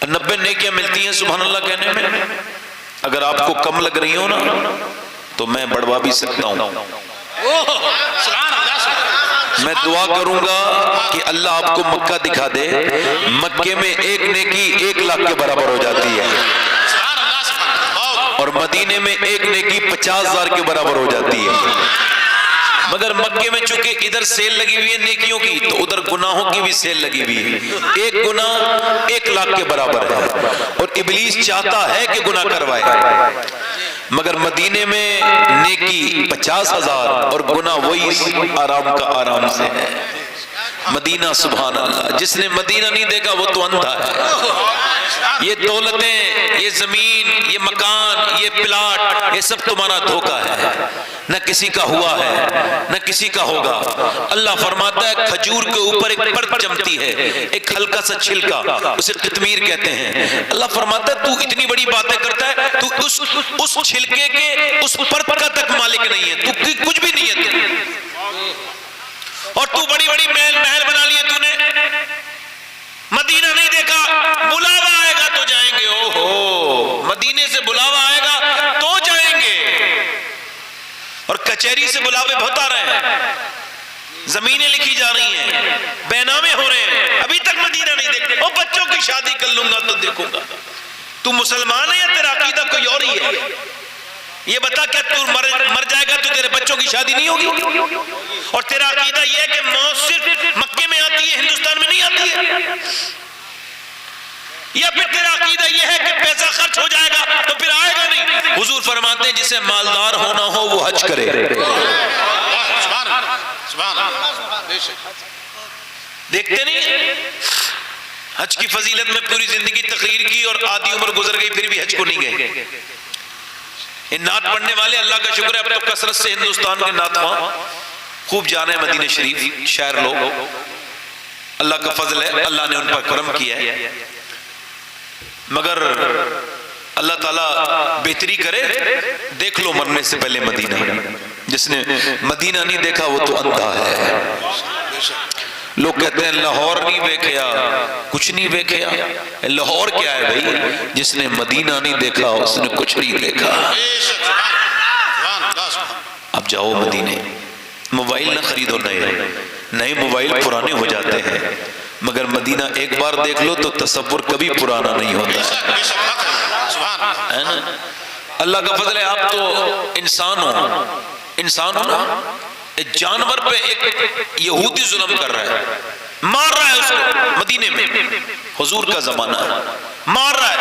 90 نیکیاں ملتی ہیں سبحان اللہ کہنے میں. اگر آپ کو کم لگ رہی ہو نا تو میں بڑھوا بھی سکتا ہوں. میں دعا کروں گا کہ اللہ آپ کو مکہ دکھا دے. مکے میں ایک نیکی 1 لاکھ کے برابر ہو جاتی ہے اور مدینے میں ایک نیکی 50,000 کے برابر ہو جاتی ہے. مگر مکے میں چونکہ ادھر سیل لگی ہوئی ہے نیکیوں کی تو ادھر گناہوں کی بھی سیل لگی ہوئی ہے. ایک گناہ 1 لاکھ کے برابر ہے اور ابلیس چاہتا ہے کہ گناہ کروائے. مگر مدینے میں نیکی 50,000 اور گناہ وہی آرام کا آرام سے ہے. مدینہ سبحان اللہ. جس نے مدینہ نہیں دیکھا وہ تو اندھا ہے. یہ دولتیں، یہ زمین، یہ مکان، یہ پلاٹ، یہ سب تمہارا دھوکہ ہے. نہ کسی کا ہوا ہے نہ کسی کا ہوگا. اللہ فرماتا ہے کھجور کے اوپر ایک پرت جمتی ہے، ایک ہلکا سا چھلکا، اسے قطمیر کہتے ہیں. اللہ فرماتا ہے تو اتنی بڑی باتیں کرتا ہے، تو اس چھلکے کے اس پرت کا تک مالک نہیں ہے. تو کچھ بھی نہیں ہے تو. اور تو بڑی بڑی محل بنا لیے تو نے. مدینہ نہیں دیکھا. بلاوا آئے گا تو جائیں گے. اوہو مدینے سے بلاوا آئے گا تو جائیں گے. اور کچہری سے بلاوے بہت آ رہے ہیں. زمینیں لکھی جا رہی ہیں، بے نامے ہو رہے ہیں. ابھی تک مدینہ نہیں دیکھتے. وہ بچوں کی شادی کر لوں گا تو دیکھوں گا. تو مسلمان ہے یا تیرا عقیدہ کوئی اور ہی ہے؟ یہ بتا کہ تو مر جائے گا تو تیرے بچوں کی شادی نہیں ہوگی؟ اور تیرا عقیدہ یہ ہے کہ موت صرف مکے میں آتی ہے، ہندوستان میں نہیں آتی ہے؟ یا پھر تیرا عقیدہ یہ ہے کہ پیسہ خرچ ہو جائے گا تو پھر آئے گا نہیں؟ حضور فرماتے ہیں جسے مالدار ہونا ہو وہ حج کرے. دیکھتے نہیں حج کی فضیلت میں پوری زندگی تقریر کی اور آدھی عمر گزر گئی پھر بھی حج کو نہیں گئے. ان نعت پڑھنے والے اللہ کا شکر ہے اب تو کثرت سے ہندوستان کے نعت خواں خوب جانے ہیں مدینہ شریف شاعر لوگ. اللہ کا فضل ہے، اللہ نے ان پر کرم کیا ہے. مگر اللہ تعالیٰ بہتری کرے. دیکھ لو مرنے سے پہلے مدینہ. جس نے مدینہ نہیں دیکھا وہ تو اندھا ہے. لوگ کہتے ہیں لاہور نہیں دیکھیا، کچھ نہیں دیکھیا. لاہور کیا ہے بھائی؟ جس نے مدینہ نہیں دیکھا اس نے کچھ نہیں دیکھا. اب جاؤ مدینے. موبائل نہ خریدو نئے موبائل پرانے ہو جاتے ہیں، مگر مدینہ ایک بار دیکھ لو تو تصور کبھی پرانا نہیں ہوتا ہے نا. اللہ کا فضل ہے آپ تو انسان ہو نا. جانور پہ ایک یہودی ظلم کر رہا ہے، مار رہا ہے اس کو مدینے میں. حضور کا زمانہ ہے، مار رہا ہے.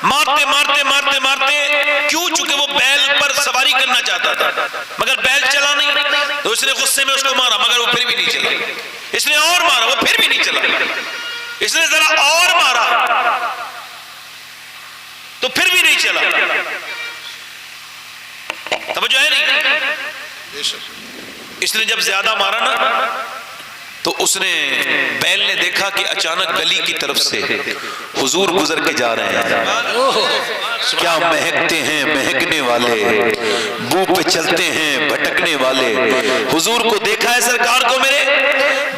مارتے مارتے مارتے مارتے کیوں؟ چونکہ وہ بیل پر سواری کرنا چاہتا تھا مگر بیل چلا نہیں تو اس نے غصے میں اس کو مارا مگر وہ پھر بھی نہیں چلا. اس نے اور مارا وہ پھر بھی نہیں چلا. اس نے ذرا اور مارا تو پھر بھی نہیں چلا. توجہ ہے نہیں؟ اس نے جب زیادہ مارا نا تو اس نے بیل نے دیکھا کہ اچانک گلی کی طرف سے حضور گزر کے جا رہے ہیں. کیا مہکتے ہیں مہکنے والے، بو پہ چلتے ہیں بھٹکنے والے. حضور کو دیکھا ہے سرکار کو میرے.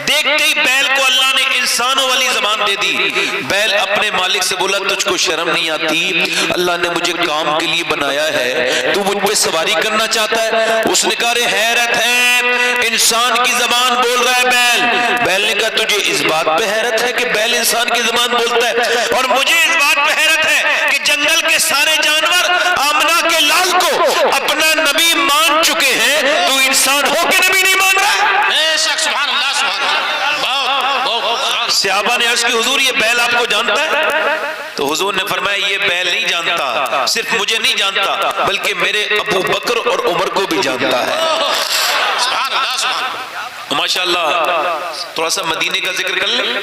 دیکھتے ہی بیل کو اللہ نے انسانوں والی زبان دے دی. بیل اپنے مالک سے بولا تجھ کو شرم نہیں آتی؟ اللہ نے مجھے کام کے لیے بنایا ہے، تو مجھ پہ سواری کرنا چاہتا ہے؟ اس نے کہا حیرت ہے، انسان کی زبان بول رہا ہے بیل. بیل نے کہا تجھے اس بات پہ حیرت ہے کہ بیل انسان کی زبان بولتا ہے، اور مجھے اس بات پہ حیرت ہے کہ جنگل کے سارے جانور آمنہ کے لال کو اپنا نبی مان چکے ہیں، تو انسان ہو کے نبی نہیں مان رہا ہے. بے شک سبحان اللہ سبحان اللہ. صحابہ نے عرض کی حضور یہ بیل آپ کو جانتا ہے؟ تو حضور نے فرمایا یہ بیل نہیں جانتا، صرف مجھے نہیں جانتا بلکہ میرے ابو بکر اور عمر کو بھی جانتا ہے. سبحان اللہ سبحان اللہ. ماشاءاللہ تھوڑا سا مدینے کا ذکر کر لیں.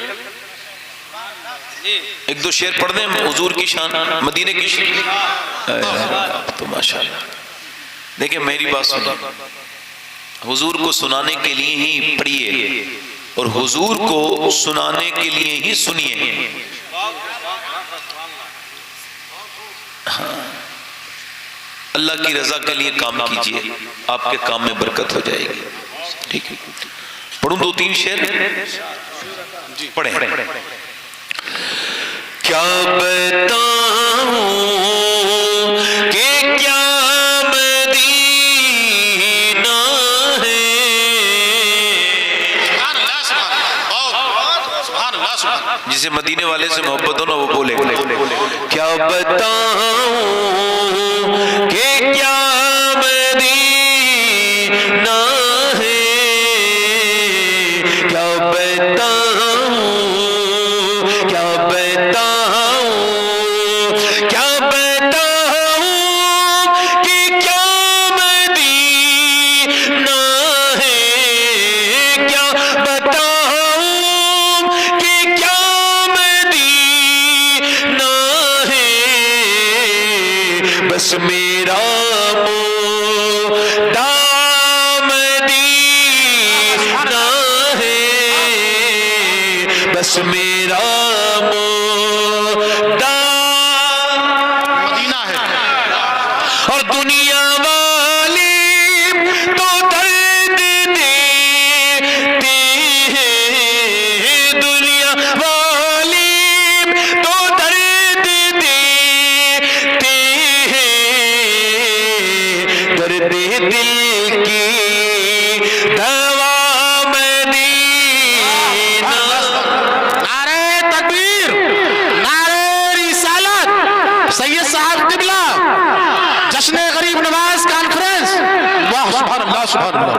ایک دو شعر پڑھ دیں حضور کی شان، مدینے کی شان. تو ماشاءاللہ دیکھیں میری بات سنیں، حضور کو سنانے کے لیے ہی پڑھیے اور حضور کو سنانے کے لیے ہی سنیے. اللہ کی رضا کے لیے کام کیجئے، آپ کے کام میں برکت ہو جائے گی. ٹھیک ہے پڑھوں 2-3 شعر پڑھیں. کیا بتاؤں کہ کیا مدینہ ہے. جسے مدینے والے سے محبت ہو نا وہ بولے کیا بتاؤں کہ کیا مدینہ ہے. کیا بتاؤں کیا بتاؤں کیا بتاؤں کہ کیا مدینہ ہے. کیا بتاؤں کہ کیا مدینہ ہے. بس میرا بس میرا مدینہ ہے. اور دنیا والی تو درد دیتے ہیں. دنیا والی تو درد دیتے ہیں. درد دل کی دوا سید صاحب قبلہ جشن غریب نواز کانفرنس. واہ سبحان اللہ سبحان اللہ.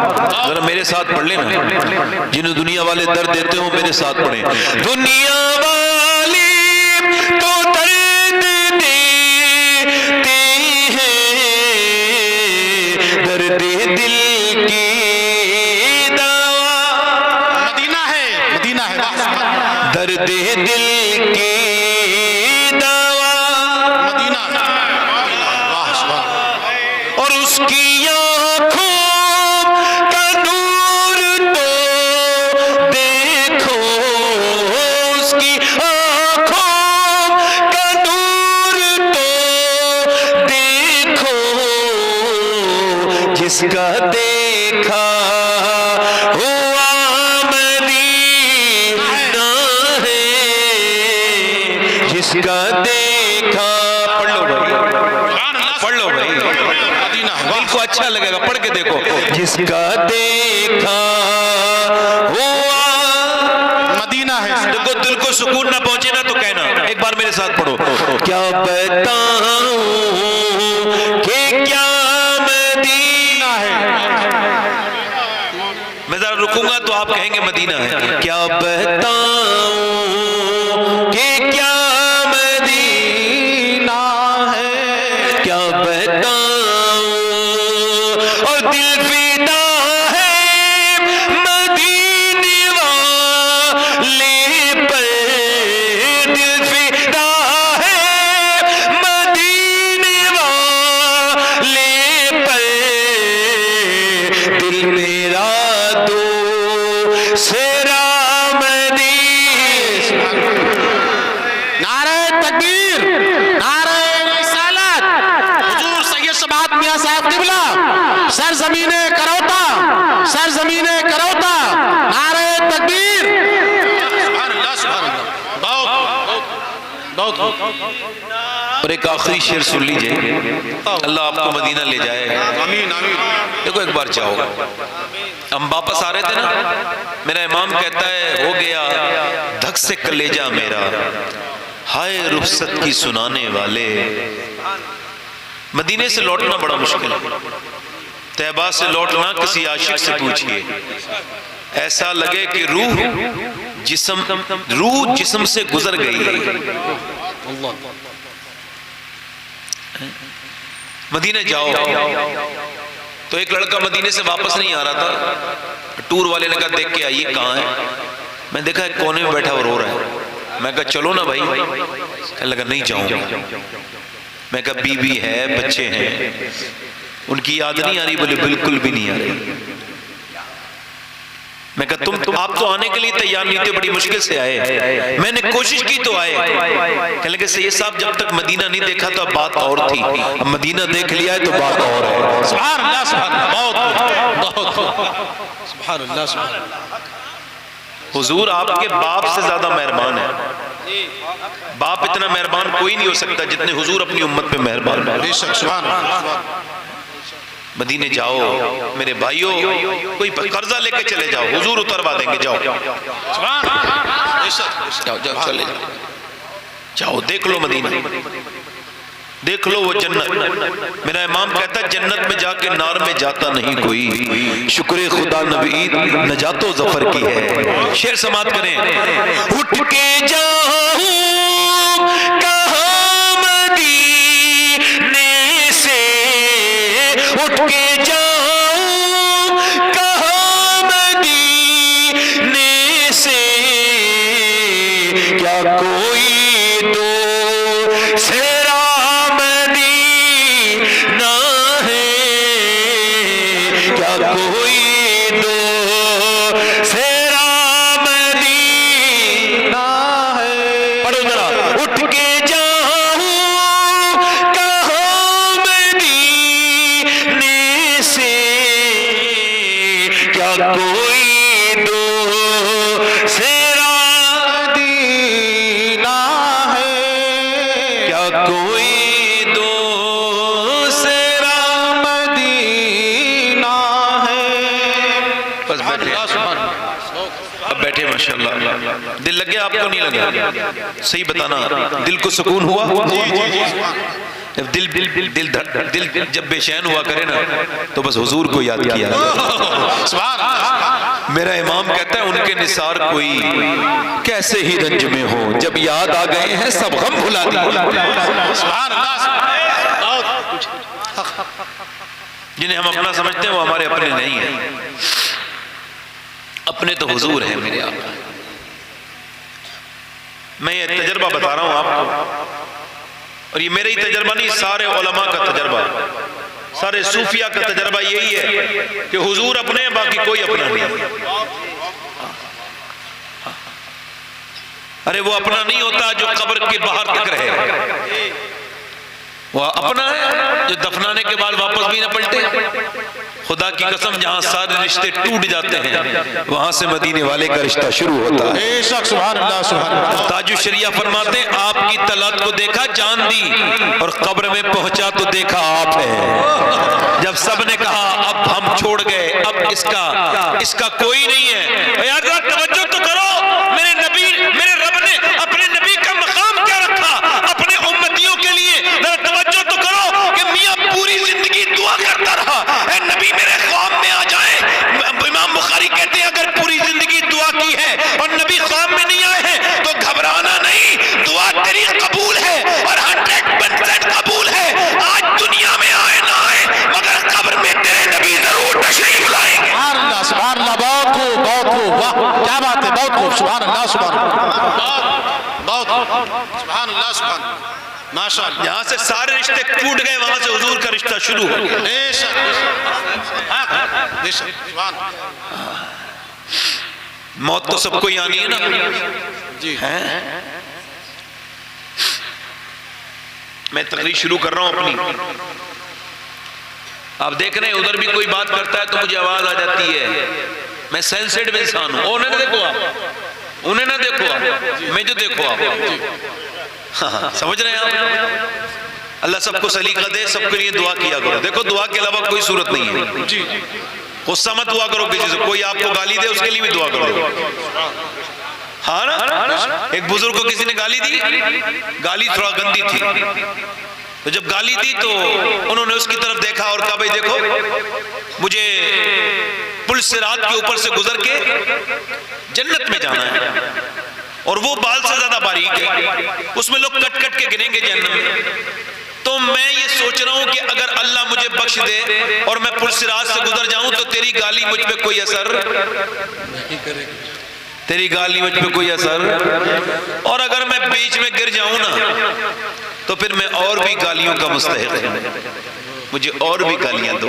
ذرا میرے ساتھ پڑھ لینا. جنہیں دنیا والے درد دیتے ہوں میرے ساتھ پڑھیں. دنیا والی تو درد دیتے ہیں. درد دل کی دوا مدینہ ہے مدینہ ہے. درد دل کی اور اس کی آنکھوں کا نور تو دیکھو. اس کی آنکھوں کا نور تو دیکھو. جس کا دیکھا ہوا مدینہ ہے. جس کا دیکھا پڑھ لو بھائی پڑھ لو بھائی دل کو اچھا لگے گا. پڑھ کے دیکھو. جس کا دیکھا ہوا مدینہ ہے. دیکھو دل کو سکون نہ پہنچے نا تو کہنا. ایک بار میرے ساتھ پڑھو. کیا بتاؤں کہ کیا مدینہ ہے. میں ذرا رکوں گا تو آپ کہیں گے مدینہ ہے. کیا بتاؤں کہ کیا مدینہ ہے. کیا بتاؤں اور دل فدا ہے مدینے والے پر. دل فدا ہے مدینے والے پر. دل میرا دوسرا مدینہ. نعرہ تکبیر نعرہ رسالت. حضور سید شباب میاں صاحب قبلہ سرزمین کروتا سرزمین کروتا. نعرہ تکبیر. سبحان اللہ سبحان اللہ. بہت اور ایک آخری شعر سن لیجئے. اللہ آپ کو مدینہ لے جائے. آمین آمین. دیکھو ایک بار چاہو ہم واپس آ رہے تھے نا. میرا امام کہتا ہے ہو گیا دھک سے کلیجہ میرا ہائے رخصت کی سنانے والے. مدینے سے لوٹنا بڑا مشکل ہے. طیبہ سے لوٹنا کسی عاشق سے پوچھئے. ایسا لگے کہ روح جسم سے گزر گئی. مدینے جاؤ. تو ایک لڑکا مدینے سے واپس نہیں آ رہا تھا. ٹور والے نے کہا دیکھ کے آئیے کہاں ہے. میں دیکھا ایک کونے میں بیٹھا اور رو رہا ہے. میں کہا چلو نا بھائی. کہنے لگا نہیں جاؤں گا. میں کہا بیوی ہے بچے ہیں ان کی یاد نہیں آ رہی. بولے بالکل بھی نہیں آ رہی. میں کہا تم آپ تو آنے کے لیے تیار نہیں تھے, بڑی مشکل سے آئے, میں نے کوشش کی تو آئے. کہنے لگے سید صاحب جب تک مدینہ نہیں دیکھا تو اب بات اور تھی, اب مدینہ دیکھ لیا ہے تو بات اور ہے. سبحان اللہ سبحان اللہ, بہت سبحان اللہ سبحان اللہ. حضور آپ کے باپ سے زیادہ مہربان ہے. باپ اتنا مہربان کوئی نہیں ہو سکتا جتنے حضور اپنی امت پہ مہربان ہیں۔ بے شک سبحان اللہ مدینے جاؤ میرے بھائیوں، کوئی قرضہ لے کے چلے جاؤ، حضور اتروا دیں گے، جاؤ سبحان اللہ بے شک جاؤ جاؤ چلے جاؤ، جاؤ دیکھ لو مدینہ، دیکھ لو وہ جنت۔ میرا امام کہتا ہے جنت میں جا کے نار میں جاتا نہیں کوئی، شکر خدا نبی نجات و ظفر کی ہے۔ شعر سماعت کریں۔ اٹھ کے جاؤں کہاں مدینے سے، اٹھ کے جاؤں کہاں مدینے سے، کیا کوئی دوسرا مدینہ ہے، کیا کوئی دوسرا مدینہ ہے۔ پڑھو ذرا۔ اٹھ کے جاؤں کہاں مدینے سے، کیا کوئی دوسرا مدینہ ہے، کیا کوئی دوسرا مدینہ ہے۔ بس بیٹھے، اب بیٹھے ماشاءاللہ۔ دل لگ گیا آپ کو نہیں لگا؟ صحیح بتانا، دل کو سکون ہوا؟ دل جب بے چین ہوا کرے نا تو بس حضور کو یاد کیا۔ سبحان اللہ میرا امام کہتا ہے ان کے نثار کوئی کیسے ہی رنج میں ہو، جب یاد آ گئے ہیں سب غم بھلا دیے۔ سبحان اللہ جنہیں ہم اپنا سمجھتے ہیں وہ ہمارے اپنے نہیں ہیں، اپنے تو حضور ہیں میرے آقا۔ میں یہ تجربہ بتا رہا ہوں آپ کو، اور یہ میرا ہی تجربہ نہیں، سارے علماء کا تجربہ، سارے صوفیہ کا تجربہ یہی ہے کہ حضور اپنے ہیں، باقی کوئی اپنا نہیں۔ ارے وہ اپنا نہیں ہوتا جو قبر کے باہر تک رہے، وہ اپنا ہے جو دفنانے کے بعد واپس بھی نہ پلٹے۔ خدا کی قسم جہاں سارے رشتے ٹوٹ جاتے ہیں وہاں سے مدینے والے کا رشتہ شروع ہوتا ہے۔ بے شک سبحان اللہ سبحان اللہ۔ تاج الشریعہ فرماتے ہیں آپ کی طلعت کو دیکھا چاند دی، اور قبر میں پہنچا تو دیکھا آپ ہے۔ جب سب نے کہا اب ہم چھوڑ گئے، اب اس کا کوئی نہیں ہے۔ یار توجہ تو کرو، میرے نبی میرے رب نے اپنے نبی کا مقام کیا رکھا اپنے امتیوں کے لیے، ذرا توجہ تو کرو کہ میاں پوری زندگی دعا کرتا رہا اے نبی میرے خواب میں آ جائیں۔ امام بخاری کہتے ہیں اگر پوری زندگی دعا کی ہے اور نبی خواب میں نہیں آئے ہیں تو گھبرانا نہیں، دعا تیری قبول ہے اور 100% قبول ہے۔ آج دنیا میں آئے نہ آئے مگر قبر میں تیرے نبی ضرور تشریف لائیں گے۔ سبحان اللہ بہت خوب بہت خوب، واہ کیا بات ہے، بہت خوب سبحان اللہ سبحان اللہ بہت سبحان اللہ سبحان اللہ ماشاءاللہ۔ یہاں سے سارے رشتے ٹوٹ گئے، وہاں سے حضور کا رشتہ شروع ہو گیا۔ بے شک بے شک سبحان اللہ۔ موت تو سب کو ہی آنی ہے نا جی میں تقریر شروع کر رہا ہوں اپنی، آپ دیکھ رہے ہیں ادھر بھی کوئی بات کرتا ہے تو مجھے آواز آ جاتی ہے، میں سینسیٹیو انسان ہوں۔ انہیں نہ دیکھو آپ، انہیں نہ دیکھو آپ، میں جو دیکھو آپ، سمجھ رہے ہیں آپ؟ اللہ سب کو سلیقہ دے، سب کے لیے دعا کیا کرو۔ دیکھو دعا کے علاوہ کوئی صورت نہیں ہے، غصہ مت ہوا کرو کسی سے، کوئی آپ کو گالی دے اس کے لیے بھی دعا کرو۔ ہاں نا، ایک بزرگ کو کسی نے گالی دی، گالی تھوڑا گندی تھی، تو جب گالی دی تو انہوں نے اس کی طرف دیکھا اور کہا بھائی دیکھو مجھے پل صراط کے اوپر سے گزر کے جنت میں جانا ہے، اور وہ بال سے زیادہ باریک ہے، اس میں لوگ کٹ کٹ کے گریں گے جہنم میں۔ تو میں یہ سوچ رہا ہوں کہ اگر اللہ مجھے بخش دے اور میں پل صراط سے گزر جاؤں تو تیری گالی مجھ پہ کوئی اثر نہیں کرے گی، تیری گالی مجھ پہ کوئی اثر، اور اگر میں بیچ میں گر جاؤں نا تو پھر میں اور بھی گالیوں کا مستحق ہوں، مجھے اور بھی گالیاں دو۔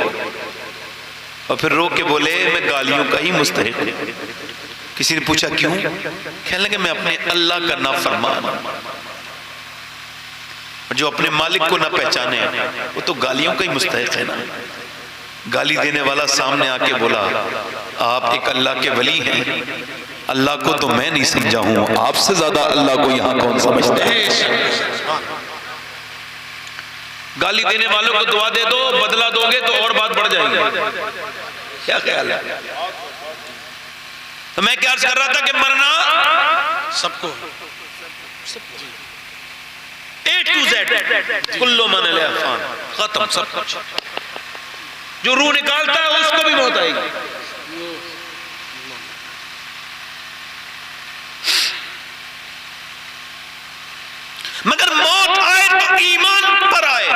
اور پھر رو کے بولے میں گالیوں کا ہی مستحق ہوں۔ کسی نے پوچھا کیوں؟ کہنے لگے میں اپنے اللہ کا نافرمان ہوں، جو اپنے مالک کو نہ پہچانے وہ تو گالیوں کا ہی مستحق ہے نا۔ گالی دینے والا سامنے آ کے بولا آپ ایک اللہ کے ولی ہیں، اللہ کو تو میں نہیں سمجھا ہوں، آپ سے زیادہ اللہ کو یہاں کون سمجھتا ہے؟ گالی دینے والوں کو دعا دے دو، بدلہ دو گے تو اور بات بڑھ جائے گی. کیا خیال ہے؟ تو میں کیا عرض کر رہا تھا کہ مرنا سب کو A to Z کلو من علیہ فان، ختم سب کچھ. جو روح نکالتا ہے اس کو بھی موت آئے گی. مگر موت آئے تو ایمان پر آئے.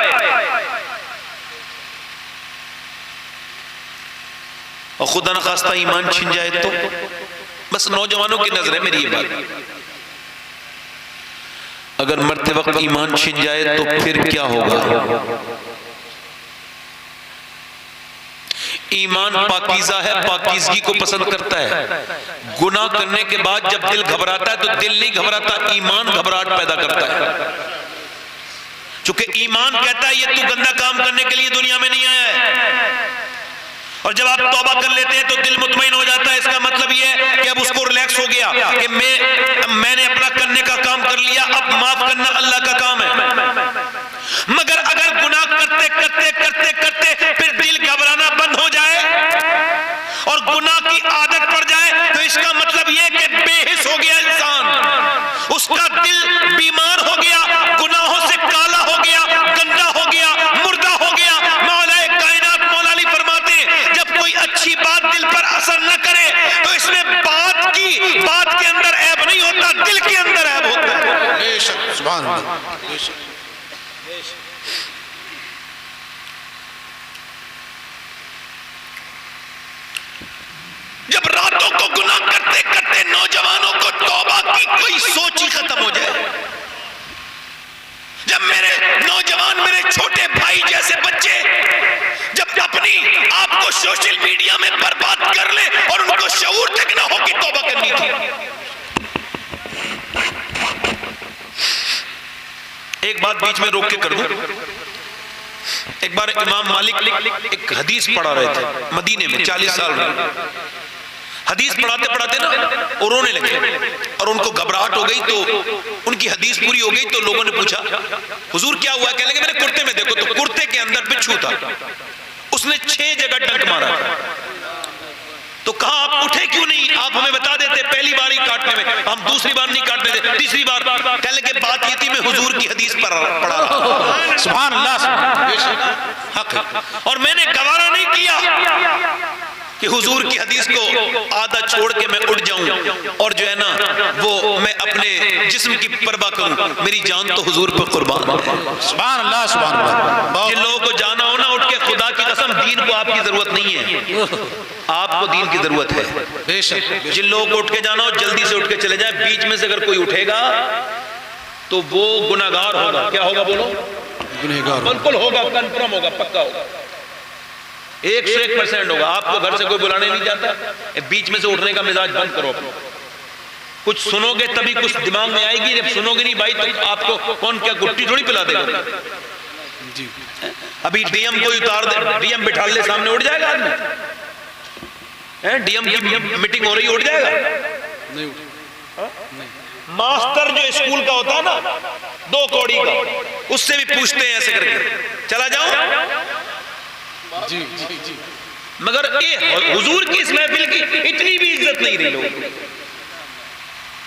اور خدا نخواستہ ایمان چھن جائے تو بس نوجوانوں کی نظر ہے میری یہ بات. اگر مرتے وقت ایمان چھن جائے تو پھر کیا ہوگا؟ ایمان پاکیزہ ہے، پاکیزگی کو پسند کرتا ہے. گناہ کرنے کے بعد جب دل گھبراتا ہے تو دل نہیں گھبراتا، ایمان گھبراہٹ پیدا کرتا ہے. چونکہ ایمان کہتا ہے یہ تو گندا کام کرنے کے لیے دنیا میں نہیں آیا ہے. اور جب آپ توبہ کر لیتے ہیں تو دل مطمئن ہو جاتا ہے. اس کا مطلب یہ ہے کہ اب اس کو ریلیکس ہو گیا کہ میں نے اپنا کرنے کا کام کر لیا، اب معاف کرنا اللہ کا کام ہے. مگر اگر گناہ کرتے کرتے کرتے کرتے پھر دل گھبرانا بند ہو جائے اور گناہ کی عادت پڑ جائے تو اس کا مطلب یہ کہ بے حس ہو گیا انسان، اس کا دل بیمار ہو گیا، گناہوں سے کالا ہو گیا، گندا ہو گیا، مردہ ہو گیا. مولا کائنات مولا علی فرماتے ہیں جب کوئی اچھی بات دل پر اثر نہ کرے تو اس میں بات کے اندر عیب نہیں ہوتا، دل کے اندر عیب ہوتا ہے. بے شک سبحان اللہ. بے شک جب راتوں کو گناہ کرتے کرتے نوجوانوں کو توبہ کی کوئی سوچ ہی ختم ہو جائے، جب میرے نوجوان، میرے چھوٹے بھائی جیسے بچے جب اپنی آپ کو سوشل میڈیا میں برباد کر لے اور ان کو شعور تک نہ ہو کہ توبہ کرنی تھی. ایک بات بیچ میں روک کے کر دوں. ایک بار امام مالک ایک حدیث پڑھا رہے تھے مدینے میں، 40 سال رہے. حدیث پڑھاتے پڑھاتے نا اور رونے لگے اور ان کو گھبراہٹ ہو گئی. تو ان کی حدیث پوری ہو گئی تو لوگوں نے پوچھا حضور کیا ہوا؟ کہنے لگے میرے کرتے میں دیکھو. تو کرتے کے اندر بچھو تھا، اس نے 6 جگہ ڈنک مارا. تو کہا آپ اٹھے کیوں نہیں؟ آپ ہمیں بتا دیتے پہلی بار ہی کاٹنے میں، ہم دوسری بار نہیں کاٹنے دیتے، تیسری بار. کہنے لگے بات یہ تھی میں حضور کی حدیث پڑھا رہا. سبحان اللہ. حق ہے. اور میں نے گوارا نہیں کیا کہ حضور کی حدیث کو آدھا چھوڑ کے میں اٹھ جاؤں اور جو ہے نا وہ میں اپنے جسم کی پرواہ کروں. میری جان تو حضور پہ قربان ہے. سبحان اللہ. سبحان اللہ. جن لوگوں کو جانا ہو نا اٹھ کے، خدا کی قسم دین کو آپ کی ضرورت نہیں ہے، آپ کو دین کی ضرورت ہے. بے شک. جن لوگوں کو اٹھ کے جانا ہو جلدی سے اٹھ کے چلے جائیں. بیچ میں سے اگر کوئی اٹھے گا تو وہ گناہگار ہوگا. کیا ہوگا بولو؟ گنہگار. بالکل ہوگا، کنفرم ہوگا، پکا ہوگا، 101% ہوگا. آپ کو گھر سے کوئی بلانے نہیں جاتا، بیچ میں سے اٹھنے کا مزاج بند کرو. کچھ سنو گے تبھی کچھ دماغ میں آئے گی، جب سنو گے نہیں بھائی تو آپ کو کون کیا گٹی تھوڑی پلا دے گا. جی ابھی ڈی ایم کو اتار دے، ڈی ایم بٹھا لے سامنے، اٹھ جائے گا آدمی. ڈی ایم کی میٹنگ ہو رہی ہے، اٹھ جائے گا. نہیں اٹھے. ماسٹر جو اسکول کا ہوتا ہے نا 2 کوڑی کا، اس سے بھی پوچھتے ہیں ایسے کر کے چلا جاؤں. جی جی جی. مگر حضور کی اس محفل کی اتنی بھی عزت نہیں رہی لوگوں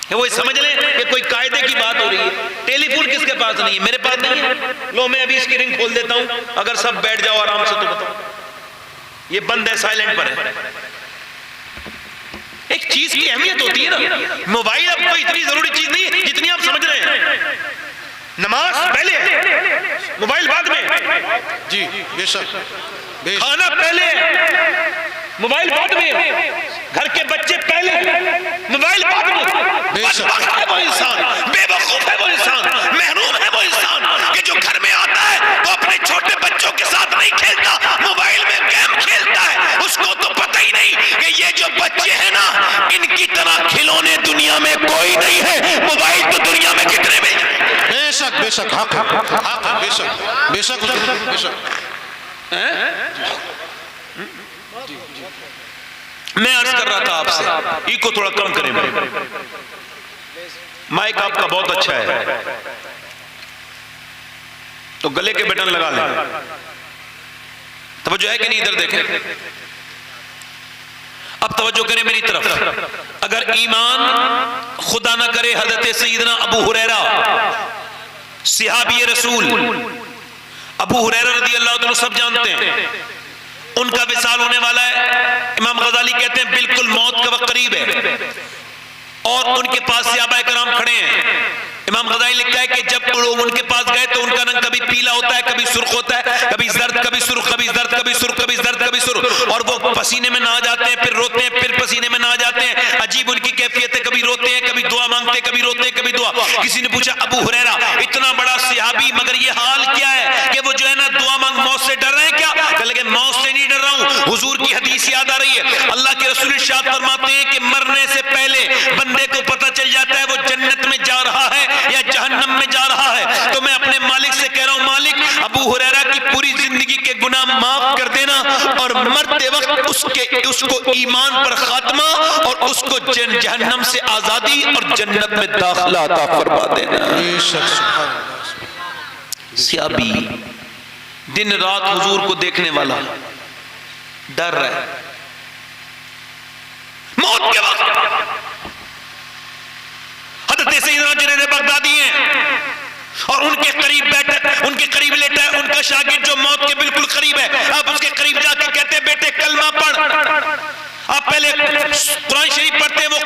کہ وہ سمجھ لیں کہ کوئی قاعدے کی بات ہو رہی ہے. ٹیلی فون کس کے پاس نہیں ہے؟ میرے پاس نہیں ہے. لو میں ابھی اس کی رنگ کھول دیتا ہوں، اگر سب بیٹھ جاؤ آرام سے تو بتاؤ. یہ بند ہے، سائلنٹ پر ہے. ایک چیز کی اہمیت ہوتی ہے نا. موبائل اب کوئی اتنی ضروری چیز نہیں ہے جتنی آپ سمجھ رہے ہیں. نماز پہلے ہے، موبائل بعد میں. جی بے شک. کھانا پہلے، موبائل بعد میں. گھر کے بچے پہلے، موبائل بعد میں. بدبخت ہے وہ انسان، بے وقوف ہے وہ انسان، محروم ہے وہ انسان کہ جو گھر میں آتا ہے وہ اپنے چھوٹے بچوں کے ساتھ نہیں کھیلتا، موبائل میں گیم کھیلتا ہے. اس کو تو پتہ ہی نہیں کہ یہ جو بچے ہیں نا ان کی طرح کھلونے دنیا میں کوئی نہیں ہے. موبائل تو دنیا میں کتنے مل جائیں. بے شک. بے شک. حق حق. بے شک. بے شک. بے شک. میں عرض کر رہا تھا آپ سے، ای کو تھوڑا کم کریں، مائک آپ کا بہت اچھا ہے تو گلے کے بٹن لگا لیں. توجہ ہے کہ نہیں؟ ادھر دیکھیں، اب توجہ کریں میری طرف. اگر ایمان خدا نہ کرے حضرت سیدنا ابو ہریرہ صحابی رسول، ابو ہریرہ رضی اللہ عنہ سب جانتے ہیں، ان کا وصال ہونے والا ہے. امام غزالی کہتے ہیں بالکل موت کا وقت قریب ہے اور ان کے پاس صحابہ کرام کھڑے ہیں. امام غزالی لکھتا ہے کہ جب لوگ ان کے پاس گئے تو ان کا رنگ کبھی پیلا ہوتا ہے، کبھی سرخ ہوتا ہے، کبھی زرد، کبھی سرخ، کبھی زرد، کبھی سرخ، کبھی زرد، کبھی سرخ، اور وہ پسینے میں نہا جاتے ہیں، پھر روتے ہیں، پھر پسینے میں نہا جاتے ہیں. عجیب ان کی کیفیت ہے، کبھی روتے ہیں، کبھی دعا مانگتے ہیں، کبھی روتے ہیں، کبھی دعا. کسی نے پوچھا ابو ہریرہ اتنا بڑا صحابی مگر یہ حال کیا ہے کہ وہ جو ہے نا دعا مانگ موت سے ڈر رہے ہیں کیا؟ کہ لگے موت سے نہیں ڈر رہا ہوں. حضور کی حدیث یاد آ رہی ہے، اللہ کے رسول ارشاد فرماتے ہیں کہ مرنے سے پہلے بندے کو پتہ چل جاتا ہے وہ جنت میں جا رہا ہے یا جہنم میں جا رہا ہے. تو میں اپنے مالک سے کہہ رہا ہوں، مالک ابو ہریرہ کی پوری زندگی کے گناہ معاف کر دینا اور مرتے وقت اس کو ایمان پر خاتمہ اور اس کو جہنم سے آزادی اور جنت میں داخلہ عطا فرما دینا. صحابی دن رات حضور کو دیکھنے والا ڈر رہا ہے موت کے وقت. حضرت سیدنا جنید بغدادی ہیں اور ان کے قریب بیٹھا، ان کے قریب لیٹا ہے ان کا شاگرد جو موت کے بالکل قریب ہے. آپ اس کے قریب جا کے کہتے ہیں بیٹے کلمہ پڑھ. آپ پہلے قرآن شریف پڑھتے ہیں، وہ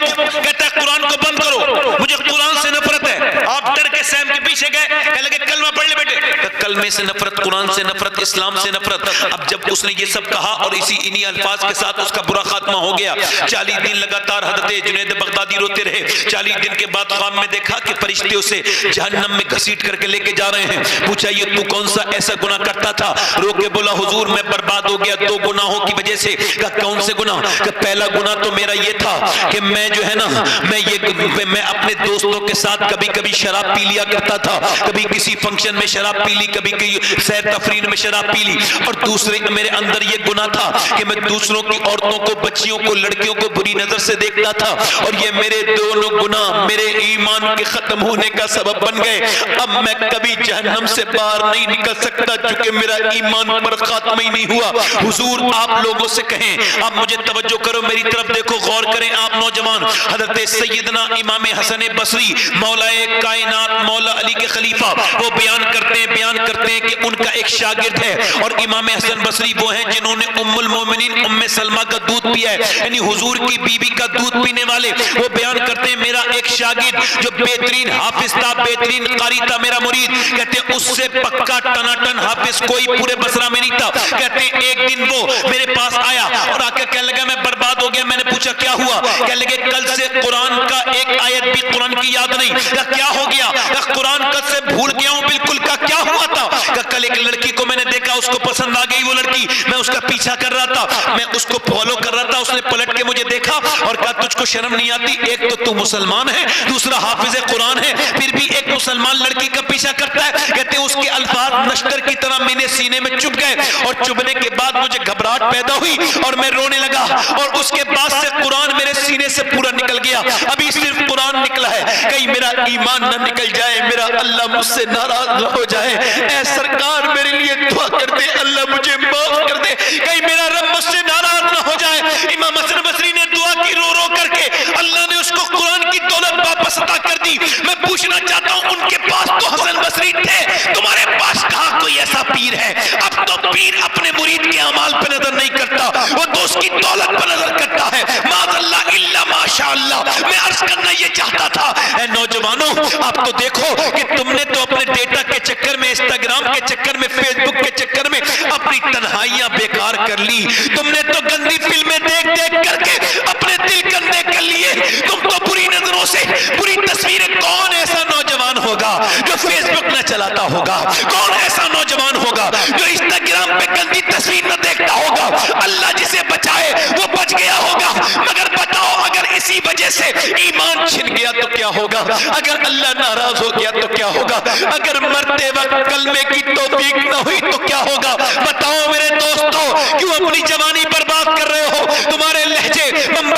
کہتا ہے قرآن کو بند کرو، مجھے قرآن سے نفرت ہے. آپ ڈر کے سیم کے پیچھے گئے، کہنے لگے کلمہ پڑھ لے بیٹے. کلمے سے نفرت، قرآن سے نفرت، اسلام سے نفرت. اب جب اس نے یہ سب کہا اور انہی الفاظ کے ساتھ اس کا برا خاتمہ ہو گیا. 40 دن لگاتار حضرت جنید بغدادی روتے رہے. 40 دن کے بعد خواب میں دیکھا کہ فرشتے اسے جہنم میں گھسیٹ کر کے لے کے جا رہے ہیں. پوچھا یہ تو کون سا ایسا گناہ کرتا تھا؟ رو کے بولا حضور میں برباد ہو گیا 2 گناہوں کی وجہ سے. کہا کون سے گناہ؟ کہ پہلا گناہ تو میرا یہ تھا کہ میں جو ہے نا میں اپنے دوستوں کے ساتھ کبھی کبھی شراب پی لیا کرتا تھا، کبھی کسی فنکشن میں شراب پی لی، کبھی سیر تفریح میں شراب پی لی. اور دوسرے میرے اندر یہ گناہ تھا کہ میں دوسروں کی عورتوں کو، بچیوں کو، لڑکیوں کو بری نظر سے دیکھتا تھا اور یہ میرے دونوں گناہ میرے ایمان کے ختم ہونے کا سبب بن گئے. اب میں کبھی جہنم سے باہر نہیں نکل سکتا چونکہ میرا ایمان پر خاتمہ ہی نہیں ہوا. حضور آپ لوگوں سے کہیں، آپ مجھے توجہ کرو، میری طرف دیکھو، غور کریں آپ نوجوان. حضرت سیدنا امام حسن بصری مولا کائنات مولا علی کے خلیفہ وہ بیان کرتے ہیں کہ ان کا ایک شاگرد ہے اور امام حسن بصری وہ ہیں جنہوں نے ام المومنین ام سلمہ کا دودھ پیا ہے، یعنی حضور کی بیوی کا دودھ پینے والے. وہ بیان کرتے ہیں میرا ایک شاگرد جو بہترین حافظ تھا، بہترین قاری تھا، میرا مرید، کہتے ہیں اس سے پکا ٹناٹن حافظ کوئی پورے بصرہ میں نہیں تھا. کہتے ہیں ایک دن وہ میرے پاس آیا اور آ کے کہنے لگا میں برباد ہو گیا. میں نے پوچھا کیا ہوا؟ کہنے لگے کل سے قرآن کا ایک آیت بھی قرآن کی یاد نہیں. کیا ہو گیا؟ قرآن کل سے بھول گیا ہوں بالکل. کیا ہوا تھا؟ کل ایک لڑکی کو میں نے دیکھا، اس کو پسند آ گئی وہ لڑکی، میں اس کا پیچھا کر رہا تھا، میں اس کو فالو کر رہا تھا. اس نے پلٹ کے مجھے دیکھا اور کہا تجھ کو شرم نہیں آتی؟ ایک تو مسلمان ہے، دوسرا حافظ قرآن ہے، پھر بھی ایک مسلمان لڑکی کا پیچھا کرتا ہے. کہتے ہیں اس کے الفاظ نشتر کی طرح میرے سینے میں چبھ گئے اور چبھنے کے بعد مجھے گھبراہٹ پیدا ہوئی اور میں رونے لگا اور اس کے بعد سے قرآن میرے سینے سے پورا نکل گیا. ابھی صرف قرآن نکلا ہے، کہیں میرا ایمان نہ نکل جائے، میرا اللہ مجھ سے ناراض نہ ہو جائے. اے سرکار میرے لیے دعا کر دے، اللہ مجھے معاف کر دے، کہیں میرا رب مجھ سے ناراض نہ ہو جائے. امام حسن بصری نے دعا کی رو رو کر کے، اللہ نے اس کو قرآن کی دولت واپس عطا کر دی. میں پوچھنا چاہتا ہوں ان کے پاس تو حسن بصری تھے، تمہارے پاس کہاں کوئی ایسا پیر ہے؟ اب تو پیر اپنے مرید کے اعمال پہ نظر نہیں کرتا، وہ تو اس کی دولت پہ نظر کرتا ہے. معاذ اللہ الا ماشاء اللہ. میں عرض کرنا یہ چاہتا تھا اے نوجوانوں، آپ تو دیکھو کہ تم نے تو اپنے ڈیٹا کے چکر میں، انسٹاگرام کے چکر میں، فیس بک کے چکر میں اپنی تنہائیاں بیکار کر لی. تم نے تو گندی فلمیں دیکھ دیکھ کر کے اپنے دل گندے کر لیے. تم تو بری نظروں سے بری تصویریں. کون ایسا نوجوان ہوگا جو فیس بک نہ چلاتا ہوگا؟ کون ایسا نوجوان ہوگا جو انسٹاگرام پہ گندی تصویر نہ دیکھتا ہوگا؟ اللہ جسے بچائے وہ بچ گیا ہوگا. مگر بتاؤ اگر اسی وجہ سے ایمان چھن گیا تو کیا ہوگا؟ اگر اللہ ناراض ہو گیا تو کیا ہوگا؟ اگر مرتے وقت کلمے کی توفیق نہ ہوئی تو کیا ہوگا؟ بتاؤ میرے دوستو، کیوں اپنی جوانی برباد کر رہے ہو؟ تمہارے لہجے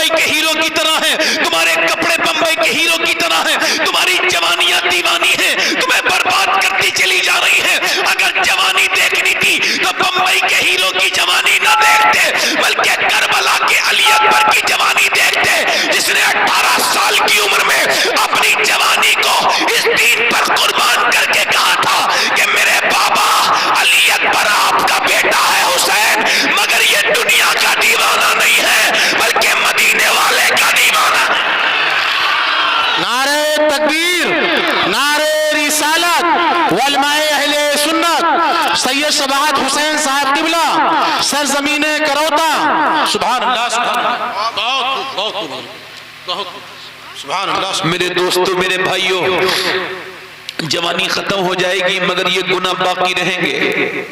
بمبئی کے ہیرو کی طرح ہیں، تمہارے کپڑے بمبئی کے ہیرو کی طرح ہیں، تمہاری جوانیاں دیوانی ہیں، تمہیں برباد کرتی چلی جا رہی ہیں۔ اگر جوانی دیکھنی تھی تو بمبئی کے ہیرو کی جوانی نہ دیکھتے، بلکہ کربلا کے علی اکبر کی جوانی دیکھتے، جس نے 18 سال کی عمر میں اپنی جوانی کو اس دین پر قربان کر کے کہا تھا کہ میرے بابا علی اکبر آپ کا بیٹا ہے حسین، مگر یہ دنیا کا دیوانہ نہیں ہے بلکہ مدینے والے کا دیوانہ ہے۔ نعرہ تکبیر، نعرہ رسالت، علماء اہل سنت سید صباحت حسین صاحب قبلہ، سرزمین کروتا، سبحان اللہ سبحان اللہ، بہت خوب بہت خوب، سبحان اللہ۔ میرے دوستو، میرے بھائیوں، جوانی ختم ہو جائے گی مگر یہ گناہ باقی رہیں گے۔